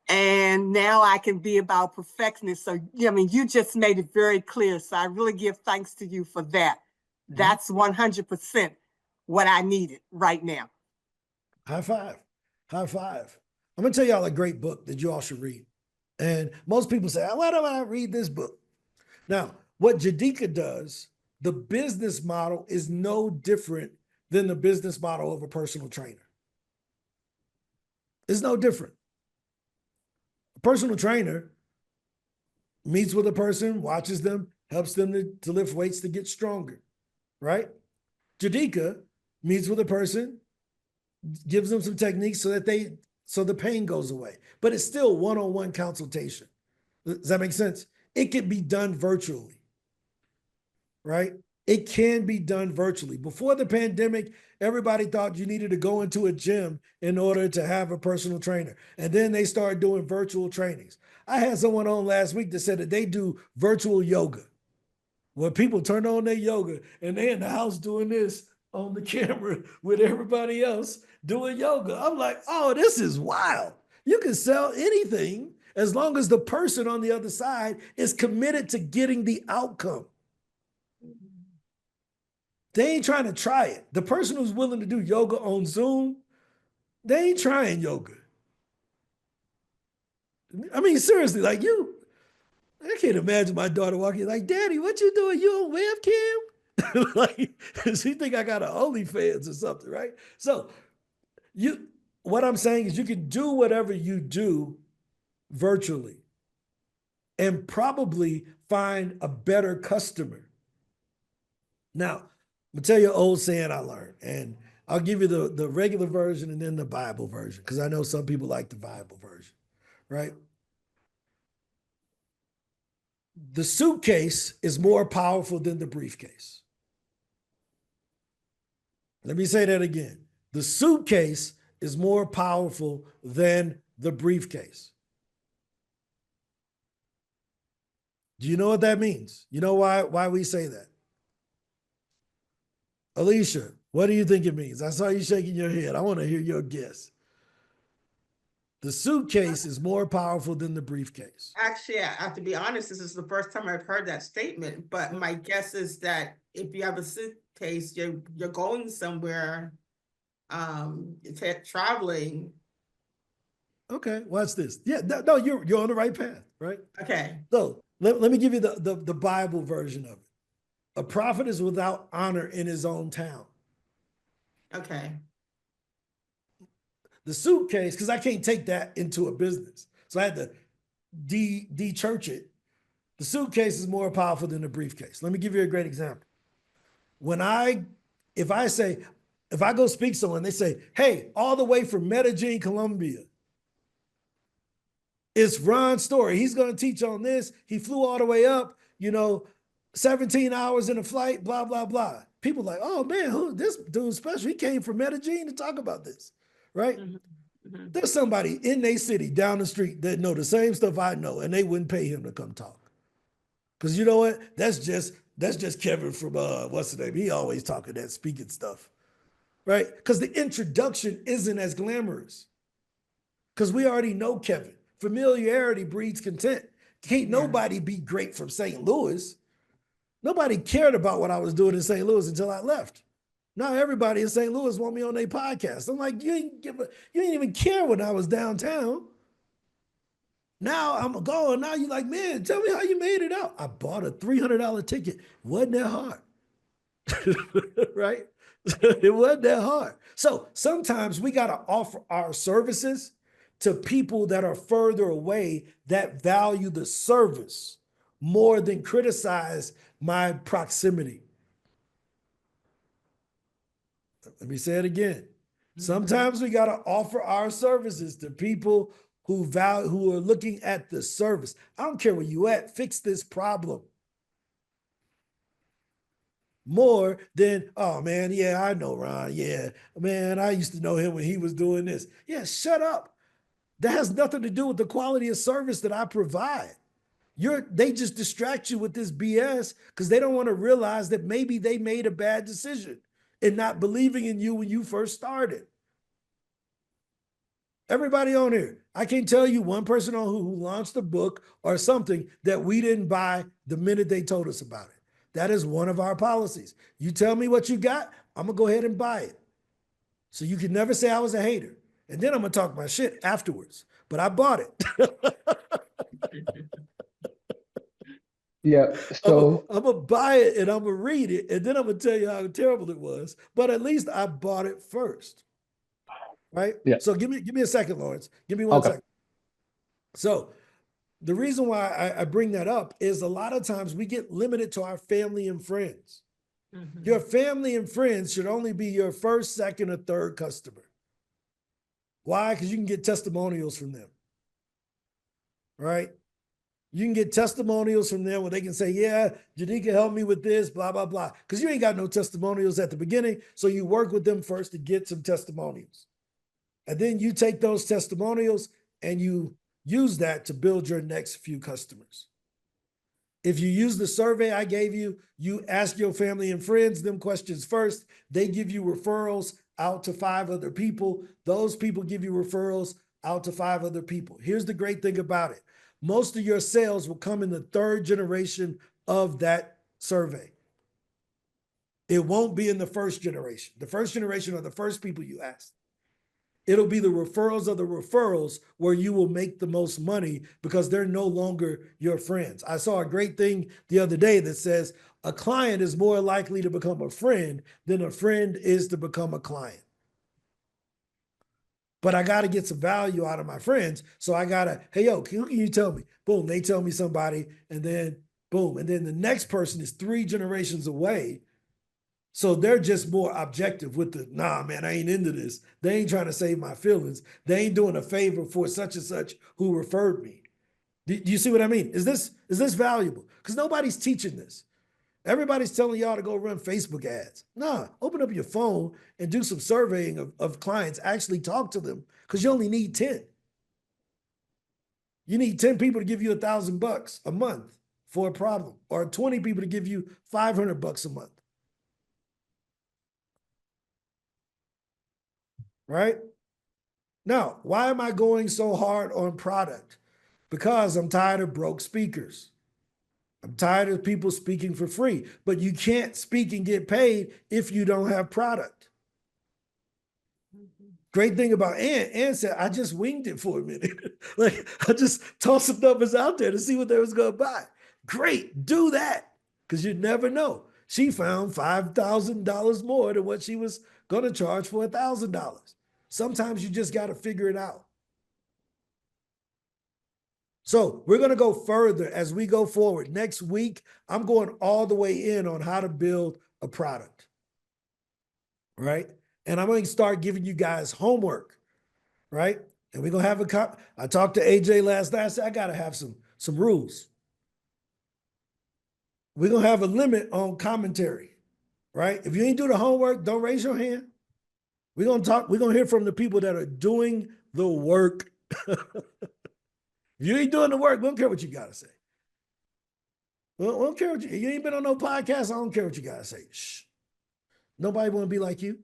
And now I can be about perfectionist. So, I mean, you just made it very clear. So I really give thanks to you for that. That's 100% what I needed right now. High five. High five. I'm going to tell y'all a great book that you all should read. And most people say, why do I read this book? Now, what Jadika does, the business model is no different than the business model of a personal trainer. It's no different. A personal trainer meets with a person, watches them, helps them to lift weights to get stronger, right? Jadika meets with a person, gives them some techniques so that the pain goes away. But it's still one-on-one consultation. Does that make sense? It can be done virtually, right? It can be done virtually. Before the pandemic, everybody thought you needed to go into a gym in order to have a personal trainer. And then they started doing virtual trainings. I had someone on last week that said that they do virtual yoga. When people turn on their yoga and they in the house doing this on the camera with everybody else doing yoga. I'm like, oh, this is wild. You can sell anything as long as the person on the other side is committed to getting the outcome. They ain't trying to try it. The person who's willing to do yoga on Zoom, they ain't trying yoga. I mean, seriously, like I can't imagine my daughter walking like, Daddy, what you doing? You on webcam? Like, she think I got an OnlyFans or something, right? So what I'm saying is you can do whatever you do virtually and probably find a better customer. Now, I'm gonna tell you an old saying I learned, and I'll give you the regular version and then the Bible version, because I know some people like the Bible version, right? The suitcase is more powerful than the briefcase. Let me say that again. The suitcase is more powerful than the briefcase. Do you know what that means? You know why we say that? Alicia, what do you think it means? I saw you shaking your head. I want to hear your guess. The suitcase is more powerful than the briefcase. Actually, I have to be honest, this is the first time I've heard that statement, but my guess is that if you have a suitcase, you're going somewhere, traveling. Okay, watch this. Yeah, no, you're on the right path, right? Okay. So let me give you the Bible version of it. A prophet is without honor in his own town. Okay. The suitcase, because I can't take that into a business. So I had to de-church it. The suitcase is more powerful than the briefcase. Let me give you a great example. If I go speak someone, they say, hey, all the way from Medellin, Colombia, it's Ron's story. He's going to teach on this. He flew all the way up, 17 hours in a flight, blah, blah, blah. People like, oh man, this dude's special. He came from Medellin to talk about this, right? Mm-hmm. Mm-hmm. There's somebody in their city down the street that know the same stuff I know, and they wouldn't pay him to come talk. Because you know what? That's just Kevin from what's the name? He always talking that speaking stuff, right? Because the introduction isn't as glamorous. Because we already know Kevin. Familiarity breeds contempt. Can't nobody be great from St. Louis. Nobody cared about what I was doing in St. Louis until I left. Now everybody in St. Louis want me on their podcast. I'm like, you ain't even care when I was downtown. Now I'm going. Now you're like, man, tell me how you made it out. I bought a $300 ticket. Wasn't that hard, right? It wasn't that hard. So sometimes we got to offer our services to people that are further away that value the service more than criticize my proximity. Let me say it again. Sometimes we got to offer our services to people who are looking at the service. I don't care where you at, fix this problem. More than, oh man, yeah, I know Ron. Yeah, man, I used to know him when he was doing this. Yeah, shut up. That has nothing to do with the quality of service that I provide. They just distract you with this BS because they don't want to realize that maybe they made a bad decision in not believing in you when you first started. Everybody on here, I can't tell you one person on who launched a book or something that we didn't buy the minute they told us about it. That is one of our policies. You tell me what you got, I'm going to go ahead and buy it. So you can never say I was a hater. And then I'm going to talk my shit afterwards. But I bought it. Yeah. So I'm going to buy it and I'm going to read it. And then I'm going to tell you how terrible it was. But at least I bought it first. Right? Yeah. So give me a second, Lawrence. Give me one second. So the reason why I bring that up is a lot of times we get limited to our family and friends. Mm-hmm. Your family and friends should only be your first, second, or third customer. Why? Because you can get testimonials from them. Right? You can get testimonials from them where they can say, yeah, Janika helped me with this, blah, blah, blah. Because you ain't got no testimonials at the beginning. So you work with them first to get some testimonials. And then you take those testimonials and you use that to build your next few customers. If you use the survey I gave you, you ask your family and friends them questions first. They give you referrals out to 5 other people. Those people give you referrals out to 5 other people. Here's the great thing about it. Most of your sales will come in the 3rd generation of that survey. It won't be in the 1st generation. The 1st generation are the first people you ask. It'll be the referrals of the referrals where you will make the most money because they're no longer your friends. I saw a great thing the other day that says a client is more likely to become a friend than a friend is to become a client. But I got to get some value out of my friends. So I got to, hey, yo, who can you tell me? Boom, they tell me somebody, and then boom. And then the next person is 3 generations away. So they're just more objective with the, nah, man, I ain't into this. They ain't trying to save my feelings. They ain't doing a favor for such and such who referred me. Do you see what I mean? Is this valuable? Because nobody's teaching this. Everybody's telling y'all to go run Facebook ads. Nah, open up your phone and do some surveying of clients. Actually talk to them because you only need 10. You need 10 people to give you $1,000 a month for a problem, or 20 people to give you $500 a month. Right? Now, why am I going so hard on product? Because I'm tired of broke speakers. I'm tired of people speaking for free, but you can't speak and get paid if you don't have product. Great thing about Ann said, I just winged it for a minute. Like, I just tossed some numbers out there to see what they was going to buy. Great, do that, because you never know. She found $5,000 more than what she was going to charge for $1,000. Sometimes you just got to figure it out. So we're going to go further as we go forward. Next week, I'm going all the way in on how to build a product, right? And I'm going to start giving you guys homework, right? And we're going to have I talked to AJ last night. I said, I got to have some rules. We're going to have a limit on commentary, right? If you ain't do the homework, don't raise your hand. We're going to hear from the people that are doing the work. If you ain't doing the work, we don't care what you got to say. We don't care what you ain't been on no podcast. I don't care what you got to say. Shh. Nobody want to be like you.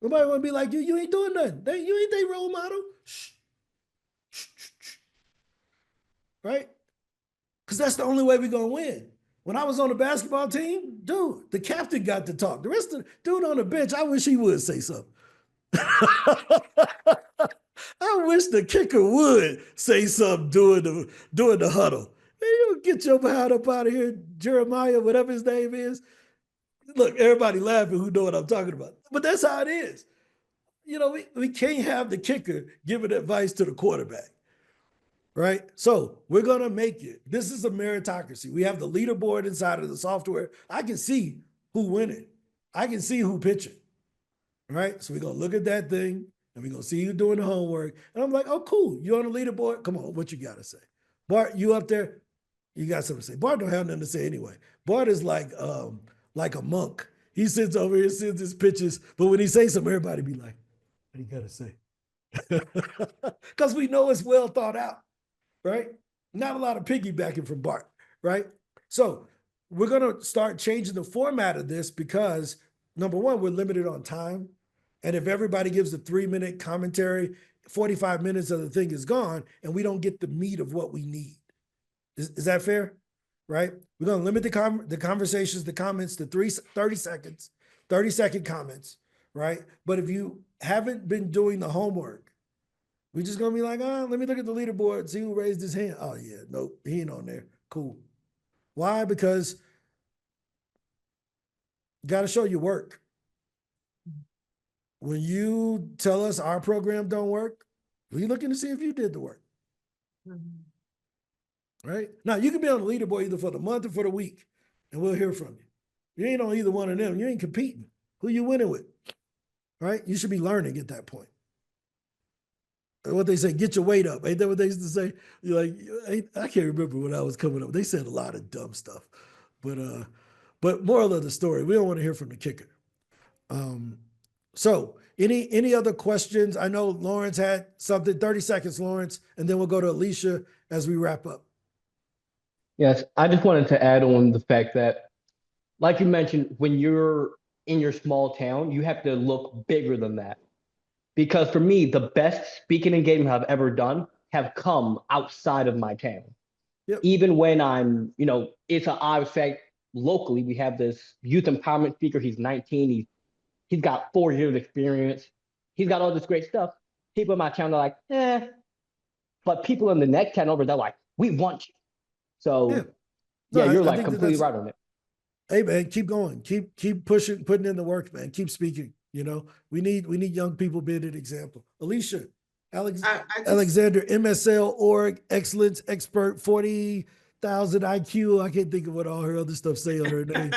Nobody want to be like you. You ain't doing nothing. You ain't their role model. Shh. Shh, shh, shh. Right? Because that's the only way we're going to win. When I was on the basketball team, dude, the captain got to talk. The rest of the dude on the bench, I wish he would say something. I wish the kicker would say something during the huddle. Man, you get your behind up out of here, Jeremiah, whatever his name is. Look, everybody laughing who know what I'm talking about. But that's how it is. You know, we can't have the kicker giving advice to the quarterback. Right? So we're going to make it. This is a meritocracy. We have the leaderboard inside of the software. I can see who winning. I can see who pitching. Right? So we're going to look at that thing and we're going to see you doing the homework. And I'm like, oh, cool. You on the leaderboard? Come on, what you got to say? Bart, you up there? You got something to say. Bart don't have nothing to say anyway. Bart is like a monk. He sits over here, sends his pitches, but when he says something, everybody be like, what do you got to say? Because we know it's well thought out. Right? Not a lot of piggybacking from Bart, right? So we're going to start changing the format of this because, number one, we're limited on time. And if everybody gives a 3-minute commentary, 45 minutes of the thing is gone, and we don't get the meat of what we need. Is that fair? Right? We're going to limit the conversations, the comments to 30 seconds, 30-second comments, right? But if you haven't been doing the homework, we're just going to be like, let me look at the leaderboard, see who raised his hand. Oh, yeah, nope, he ain't on there. Cool. Why? Because you got to show your work. When you tell us our program don't work, we're looking to see if you did the work. Right? Now, you can be on the leaderboard either for the month or for the week, and we'll hear from you. You ain't on either one of them. You ain't competing. Who you winning with? Right? You should be learning at that point. What they say, get your weight up. Ain't that what they used to say? You're like, I can't remember when I was coming up. They said a lot of dumb stuff. But moral of the story, we don't want to hear from the kicker. So any other questions? I know Lawrence had something. 30 seconds, Lawrence, and then we'll go to Alicia as we wrap up. Yes, I just wanted to add on the fact that, like you mentioned, when you're in your small town, you have to look bigger than that. Because for me, the best speaking engagements I've ever done have come outside of my town. Yep. Even when it's an odd fact. Locally, we have this youth empowerment speaker. He's 19. He's got 4 years of experience. He's got all this great stuff. People in my town are like, eh. But people in the next town over, they're like, we want you. So Yeah. yeah, No, you're I like think that completely that's, right on it. hey man, keep going. Keep pushing, putting in the work, man. Keep speaking. You know, we need young people being an example. Alicia, I just, Alexander, MSL org, excellence expert, 40,000 IQ. I can't think of what all her other stuff say on her name.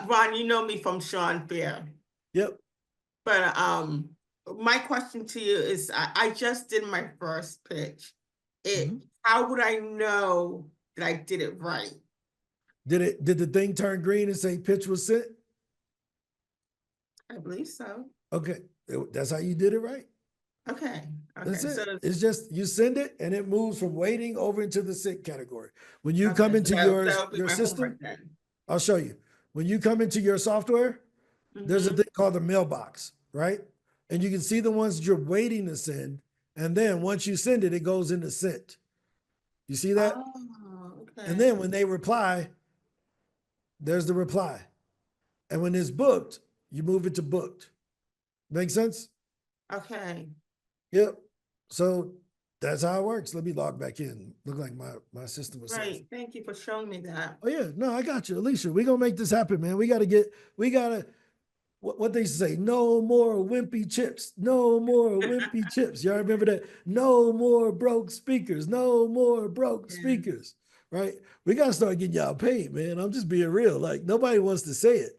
Ron, you know me from Sean Fair. Yep. But my question to you is, I just did my first pitch. How would I know that I did it right? Did the thing turn green and say pitch was sent? I believe so. Okay. That's how you did it right. Okay. That's it. So It's just you send it and it moves from waiting over into the sent category. When you come okay, into that'll be your my system, homework then. I'll show you. When you come into your software, there's a Mhm. thing called the mailbox, right? And you can see the ones you're waiting to send. And then once you send it, it goes into sent. You see that? Oh, okay. And then when they reply, there's the reply. And when it's booked, you move it to booked. Make sense? Okay. Yep. So that's how it works. Let me log back in. Look like my system was Right. Thank you for showing me that. Oh yeah, no, I got you, Alicia. We're gonna make this happen, man. We gotta what they say, no more wimpy chips, no more wimpy chips. Y'all remember that? No more broke speakers, no more broke speakers, right? We gotta start getting y'all paid, man. I'm just being real. Like nobody wants to say it.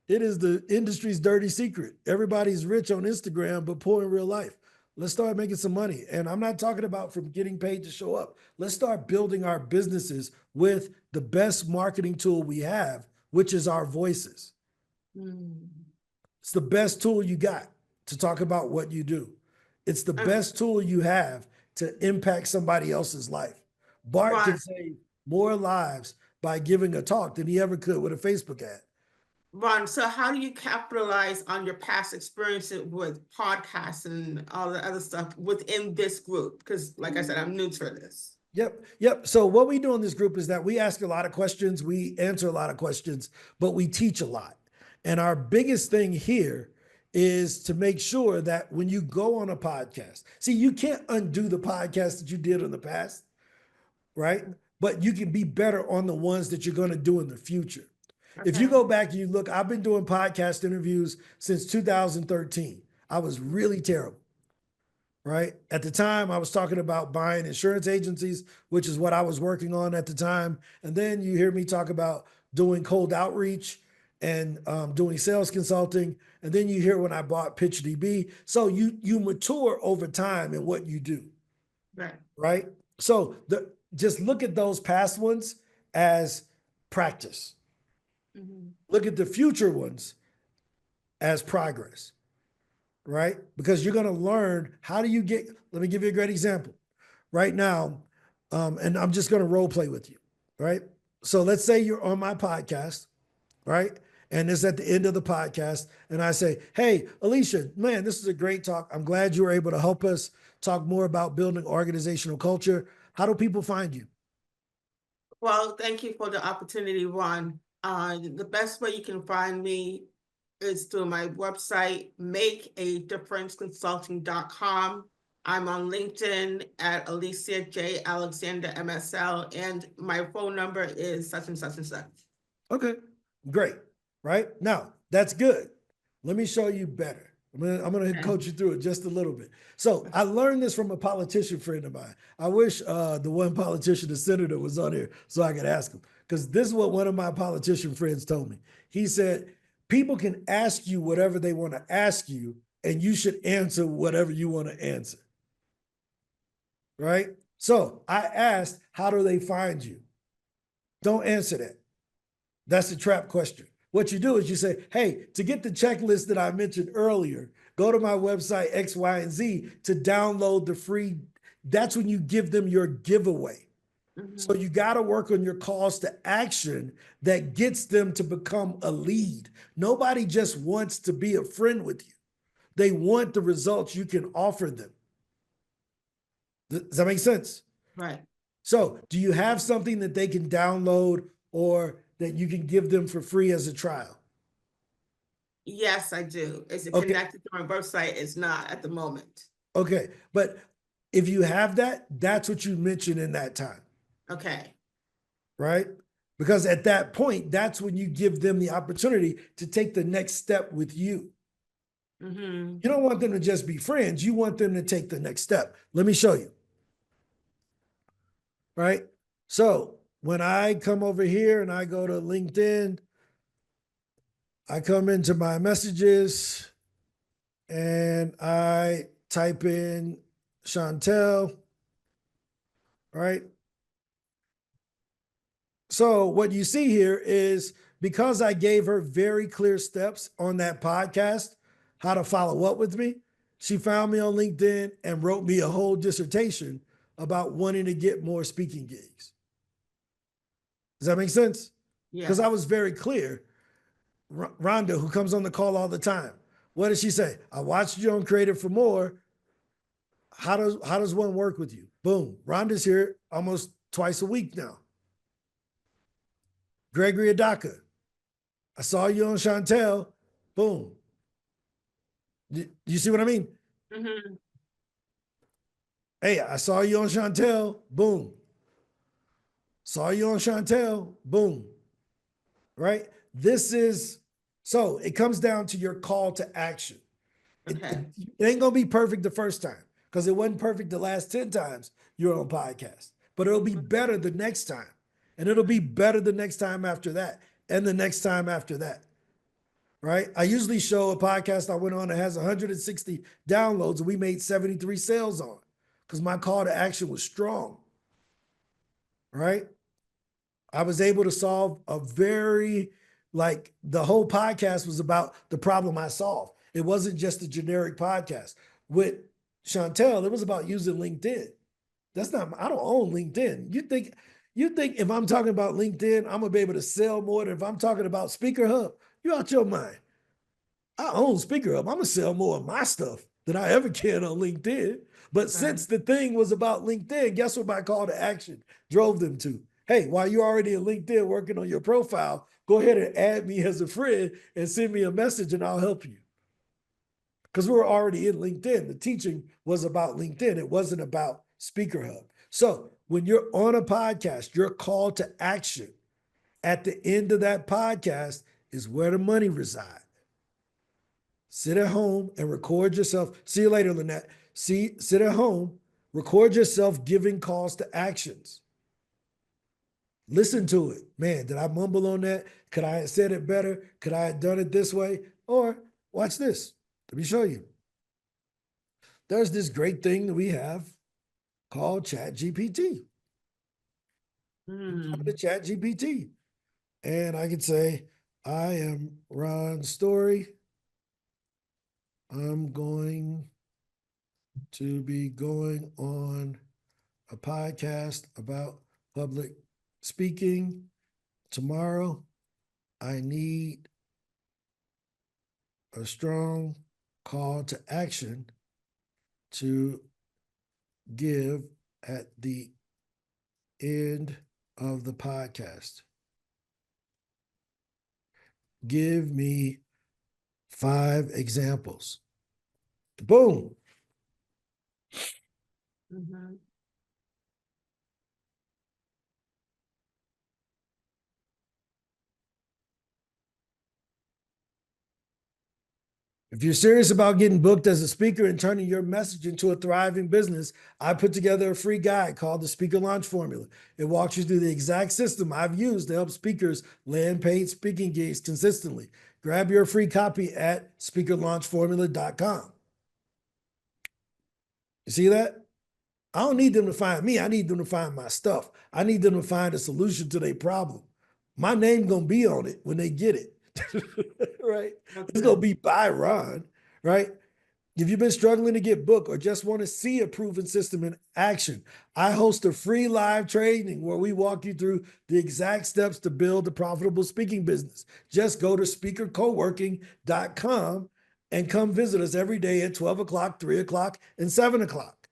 It is the industry's dirty secret. Everybody's rich on Instagram, but poor in real life. Let's start making some money. And I'm not talking about from getting paid to show up. Let's start building our businesses with the best marketing tool we have, which is our voices. It's the best tool you got to talk about what you do. It's the best tool you have to impact somebody else's life. Bart can save more lives by giving a talk than he ever could with a Facebook ad. Ron, so how do you capitalize on your past experiences with podcasts and all the other stuff within this group? Because like I said, I'm new to this. Yep. So what we do in this group is that we ask a lot of questions, we answer a lot of questions, but we teach a lot. And our biggest thing here is to make sure that when you go on a podcast, see, you can't undo the podcast that you did in the past, right? But you can be better on the ones that you're going to do in the future. Okay. If you go back and you look, I've been doing podcast interviews since 2013. I was really terrible. Right? At the time, I was talking about buying insurance agencies, which is what I was working on at the time. And then you hear me talk about doing cold outreach and doing sales consulting. And then you hear when I bought PitchDB. So you mature over time in what you do. Right? So just look at those past ones as practice. Look at the future ones as progress. Right? Because you're going to learn how do you get, let me give you a great example. Right now, and I'm just going to role play with you, right? So let's say you're on my podcast, right? And it's at the end of the podcast, and I say, hey, Alicia, man, this is a great talk. I'm glad you were able to help us talk more about building organizational culture. How do people find you? Well, thank you for the opportunity, Ron. The best way you can find me is through my website, makeadifferenceconsulting.com. I'm on LinkedIn at Alicia J. Alexander MSL, and my phone number is such and such and such. Okay, great. Right now, that's good. Let me show you better. I'm gonna coach you through it just a little bit. So I learned this from a politician friend of mine. I wish the one politician, the senator, was on here so I could ask him, because this is what one of my politician friends told me. He said, people can ask you whatever they want to ask you, and you should answer whatever you want to answer. Right? So I asked, how do they find you? Don't answer that. That's a trap question. What you do is you say, hey, to get the checklist that I mentioned earlier, go to my website, X, Y, and Z to download the free. That's when you give them your giveaway. So you got to work on your calls to action that gets them to become a lead. Nobody just wants to be a friend with you. They want the results you can offer them. Does that make sense? Right. So do you have something that they can download or that you can give them for free as a trial? Yes, I do. Is it Okay. connected to my website? It's not at the moment. Okay. But if you have that, that's what you mentioned in that time, Okay. right? Because at that point, that's when you give them the opportunity to take the next step with you. Mm-hmm. You don't want them to just be friends. You want them to take the next step. Let me show you. Right? So when I come over here and I go to LinkedIn, I come into my messages and I type in Chantel, right? So what you see here is because I gave her very clear steps on that podcast, how to follow up with me, she found me on LinkedIn and wrote me a whole dissertation about wanting to get more speaking gigs. Does that make sense? Because I Yes. was very clear. Rhonda, who comes on the call all the time, what does she say? I watched you on Creative for More. How does one work with you? Boom. Rhonda's here almost twice a week now. Gregory Adaka, I saw you on Chantel. Boom. You see what I mean? Mm-hmm. Hey, I saw you on Chantel. Boom. Saw you on Chantel. Boom. Right? So it comes down to your call to action. Okay. It ain't gonna be perfect the first time because it wasn't perfect the last 10 times you're on podcast, but it'll be better the next time. And it'll be better the next time after that, and the next time after that. Right? I usually show a podcast I went on that has 160 downloads and we made 73 sales on because my call to action was strong. Right? I was able to solve the whole podcast was about the problem I solved. It wasn't just a generic podcast. With Chantel, it was about using LinkedIn. I don't own LinkedIn. You think if I'm talking about LinkedIn, I'm gonna be able to sell more than if I'm talking about SpeakerHub? You're out your mind. I own SpeakerHub. I'm gonna sell more of my stuff than I ever can on LinkedIn. But since the thing was about LinkedIn, guess what my call to action drove them to? Hey, while you're already in LinkedIn working on your profile, go ahead and add me as a friend and send me a message and I'll help you. Because we're already in LinkedIn. The teaching was about LinkedIn. It wasn't about SpeakerHub. So when you're on a podcast, your call to action at the end of that podcast is where the money resides. Sit at home and record yourself. See you later, Lynette. Sit at home, record yourself giving calls to actions. Listen to it. Man, did I mumble on that? Could I have said it better? Could I have done it this way? Or watch this. Let me show you. There's this great thing that we have called ChatGPT. The ChatGPT. And I could say, I am Ron Story. I'm going to be going on a podcast about public speaking tomorrow. I need a strong call to action to give at the end of the podcast. Give me 5 examples. Boom. Mm-hmm. If you're serious about getting booked as a speaker and turning your message into a thriving business, I put together a free guide called the Speaker Launch Formula. It walks you through the exact system I've used to help speakers land paid speaking gigs consistently. Grab your free copy at speakerlaunchformula.com. You see that? I don't need them to find me. I need them to find my stuff. I need them to find a solution to their problem. My name gonna be on it when they get it. Right? Okay. It's gonna be by Ron, right? If you've been struggling to get booked or just want to see a proven system in action, I host a free live training where we walk you through the exact steps to build a profitable speaking business. Just go to speakercoworking.com and come visit us every day at 12 o'clock, 3 o'clock, and 7 o'clock.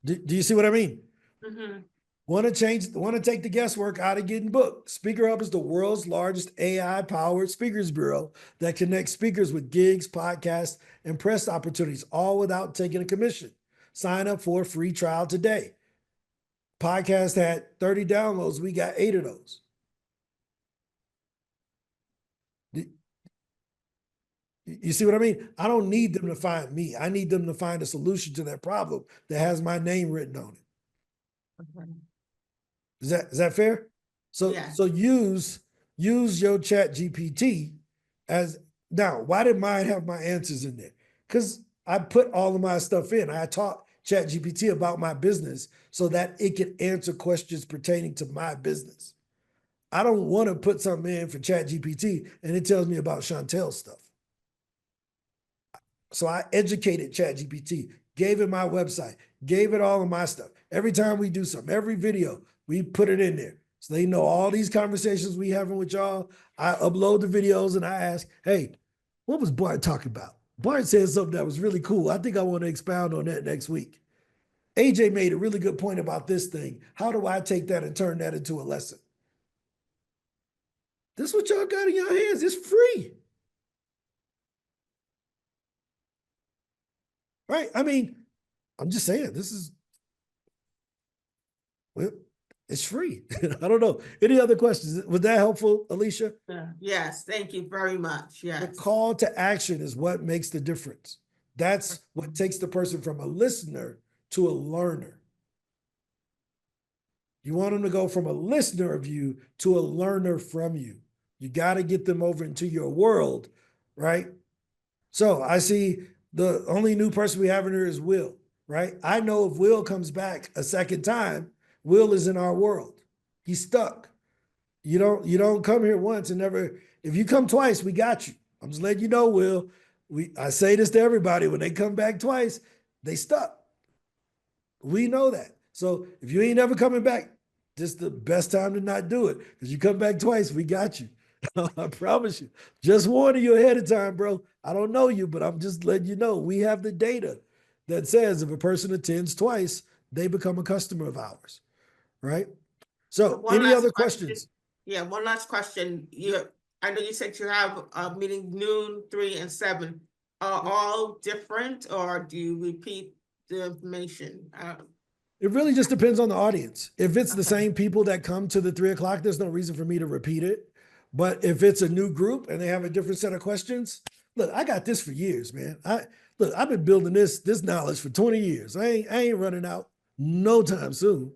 Do you see what I mean? Mm-hmm. Want to take the guesswork out of getting booked. SpeakerHub is the world's largest AI-powered speakers bureau that connects speakers with gigs, podcasts, and press opportunities, all without taking a commission. Sign up for a free trial today. Podcast had 30 downloads. We got 8 of those. You see what I mean? I don't need them to find me. I need them to find a solution to their problem that has my name written on it. Okay. Is that fair? So Yeah. so use your chat GPT as now. Why did mine have my answers in there? Because I put all of my stuff in. I taught chat GPT about my business so that it could answer questions pertaining to my business. I don't want to put something in for chat GPT and it tells me about Chantel's stuff. So I educated ChatGPT, gave it my website, gave it all of my stuff. Every time we do something, every video, we put it in there. So they know all these conversations we having with y'all. I upload the videos and I ask, hey, what was Bart talking about? Bart said something that was really cool. I think I want to expound on that next week. AJ made a really good point about this thing. How do I take that and turn that into a lesson? This is what y'all got in your hands. It's free. Right? I mean, I'm just saying, well, it's free. I don't know. Any other questions? Was that helpful, Alicia? Yes, thank you very much. Yes. The call to action is what makes the difference. That's what takes the person from a listener to a learner. You want them to go from a listener of you to a learner from you. You got to get them over into your world, right? So I see the only new person we have in here is Will, right? I know if Will comes back a second time, Will is in our world. He's stuck. You don't come here once and never. If you come twice, we got you. I'm just letting you know, Will. I say this to everybody: when they come back twice, they stuck. We know that. So if you ain't never coming back, this is the best time to not do it. Because you come back twice, we got you. I promise you. Just warning you ahead of time, bro. I don't know you, but I'm just letting you know. We have the data that says if a person attends twice, they become a customer of ours, right? So One any last other question. questions? Yeah, one last question. I know you said you have a meeting noon, 3 and 7. Are all different or do you repeat the information? It really just depends on the audience. If it's the Okay. same people that come to the 3 o'clock, there's no reason for me to repeat it. But if it's a new group and they have a different set of questions, look, I got this for years, man. I've been building this knowledge for 20 years. I ain't running out no time soon.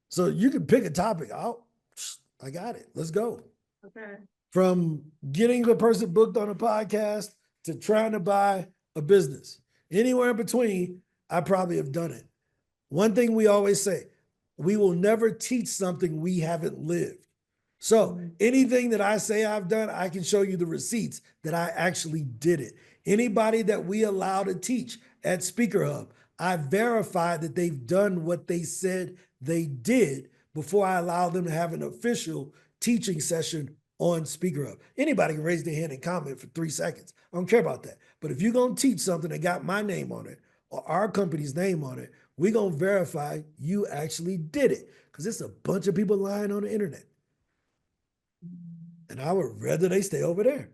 So you can pick a topic. I got it. Let's go. Okay. From getting the person booked on a podcast to trying to buy a business. Anywhere in between, I probably have done it. One thing we always say, we will never teach something we haven't lived. So anything that I say I've done, I can show you the receipts that I actually did it. Anybody that we allow to teach at SpeakerHub, I verify that they've done what they said they did before I allow them to have an official teaching session on SpeakerHub. Anybody can raise their hand and comment for 3 seconds. I don't care about that. But if you're going to teach something that got my name on it or our company's name on it, we're going to verify you actually did it because it's a bunch of people lying on the internet. And I would rather they stay over there.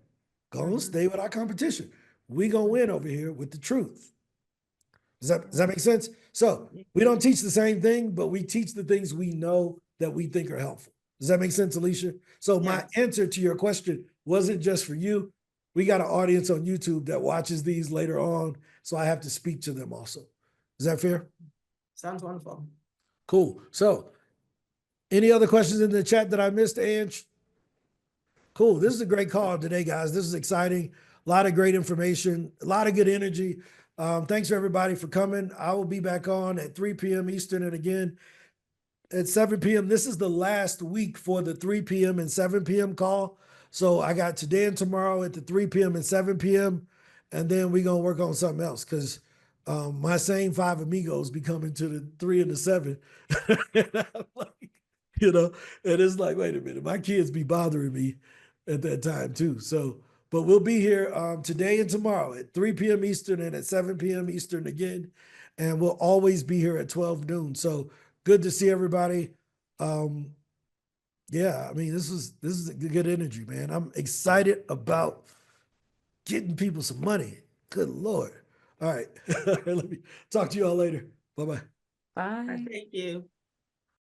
Go and stay with our competition. We gonna win over here with the truth. Does that make sense? So we don't teach the same thing, but we teach the things we know that we think are helpful. Does that make sense, Alicia? So my answer to your question wasn't just for you. We got an audience on YouTube that watches these later on, so I have to speak to them also. Is that fair? Sounds wonderful. Cool. So any other questions in the chat that I missed, Ange? Cool. This is a great call today, guys. This is exciting. A lot of great information, a lot of good energy. Thanks for everybody for coming. I will be back on at 3 p.m. Eastern and again at 7 p.m. This is the last week for the 3 p.m. and 7 p.m. call. So I got today and tomorrow at the 3 p.m. and 7 p.m. and then we're gonna work on something else because my same five amigos be coming to the 3 and the 7. And I'm like, you know, and it's like, wait a minute, my kids be bothering me at that time too. So, but we'll be here today and tomorrow at 3 p.m. Eastern and at 7 p.m. Eastern again. And we'll always be here at 12 noon. So good to see everybody. Yeah, I mean, this is a good energy, man. I'm excited about getting people some money. Good Lord. All right. Let me talk to you all later. Bye-bye. Bye. Thank you.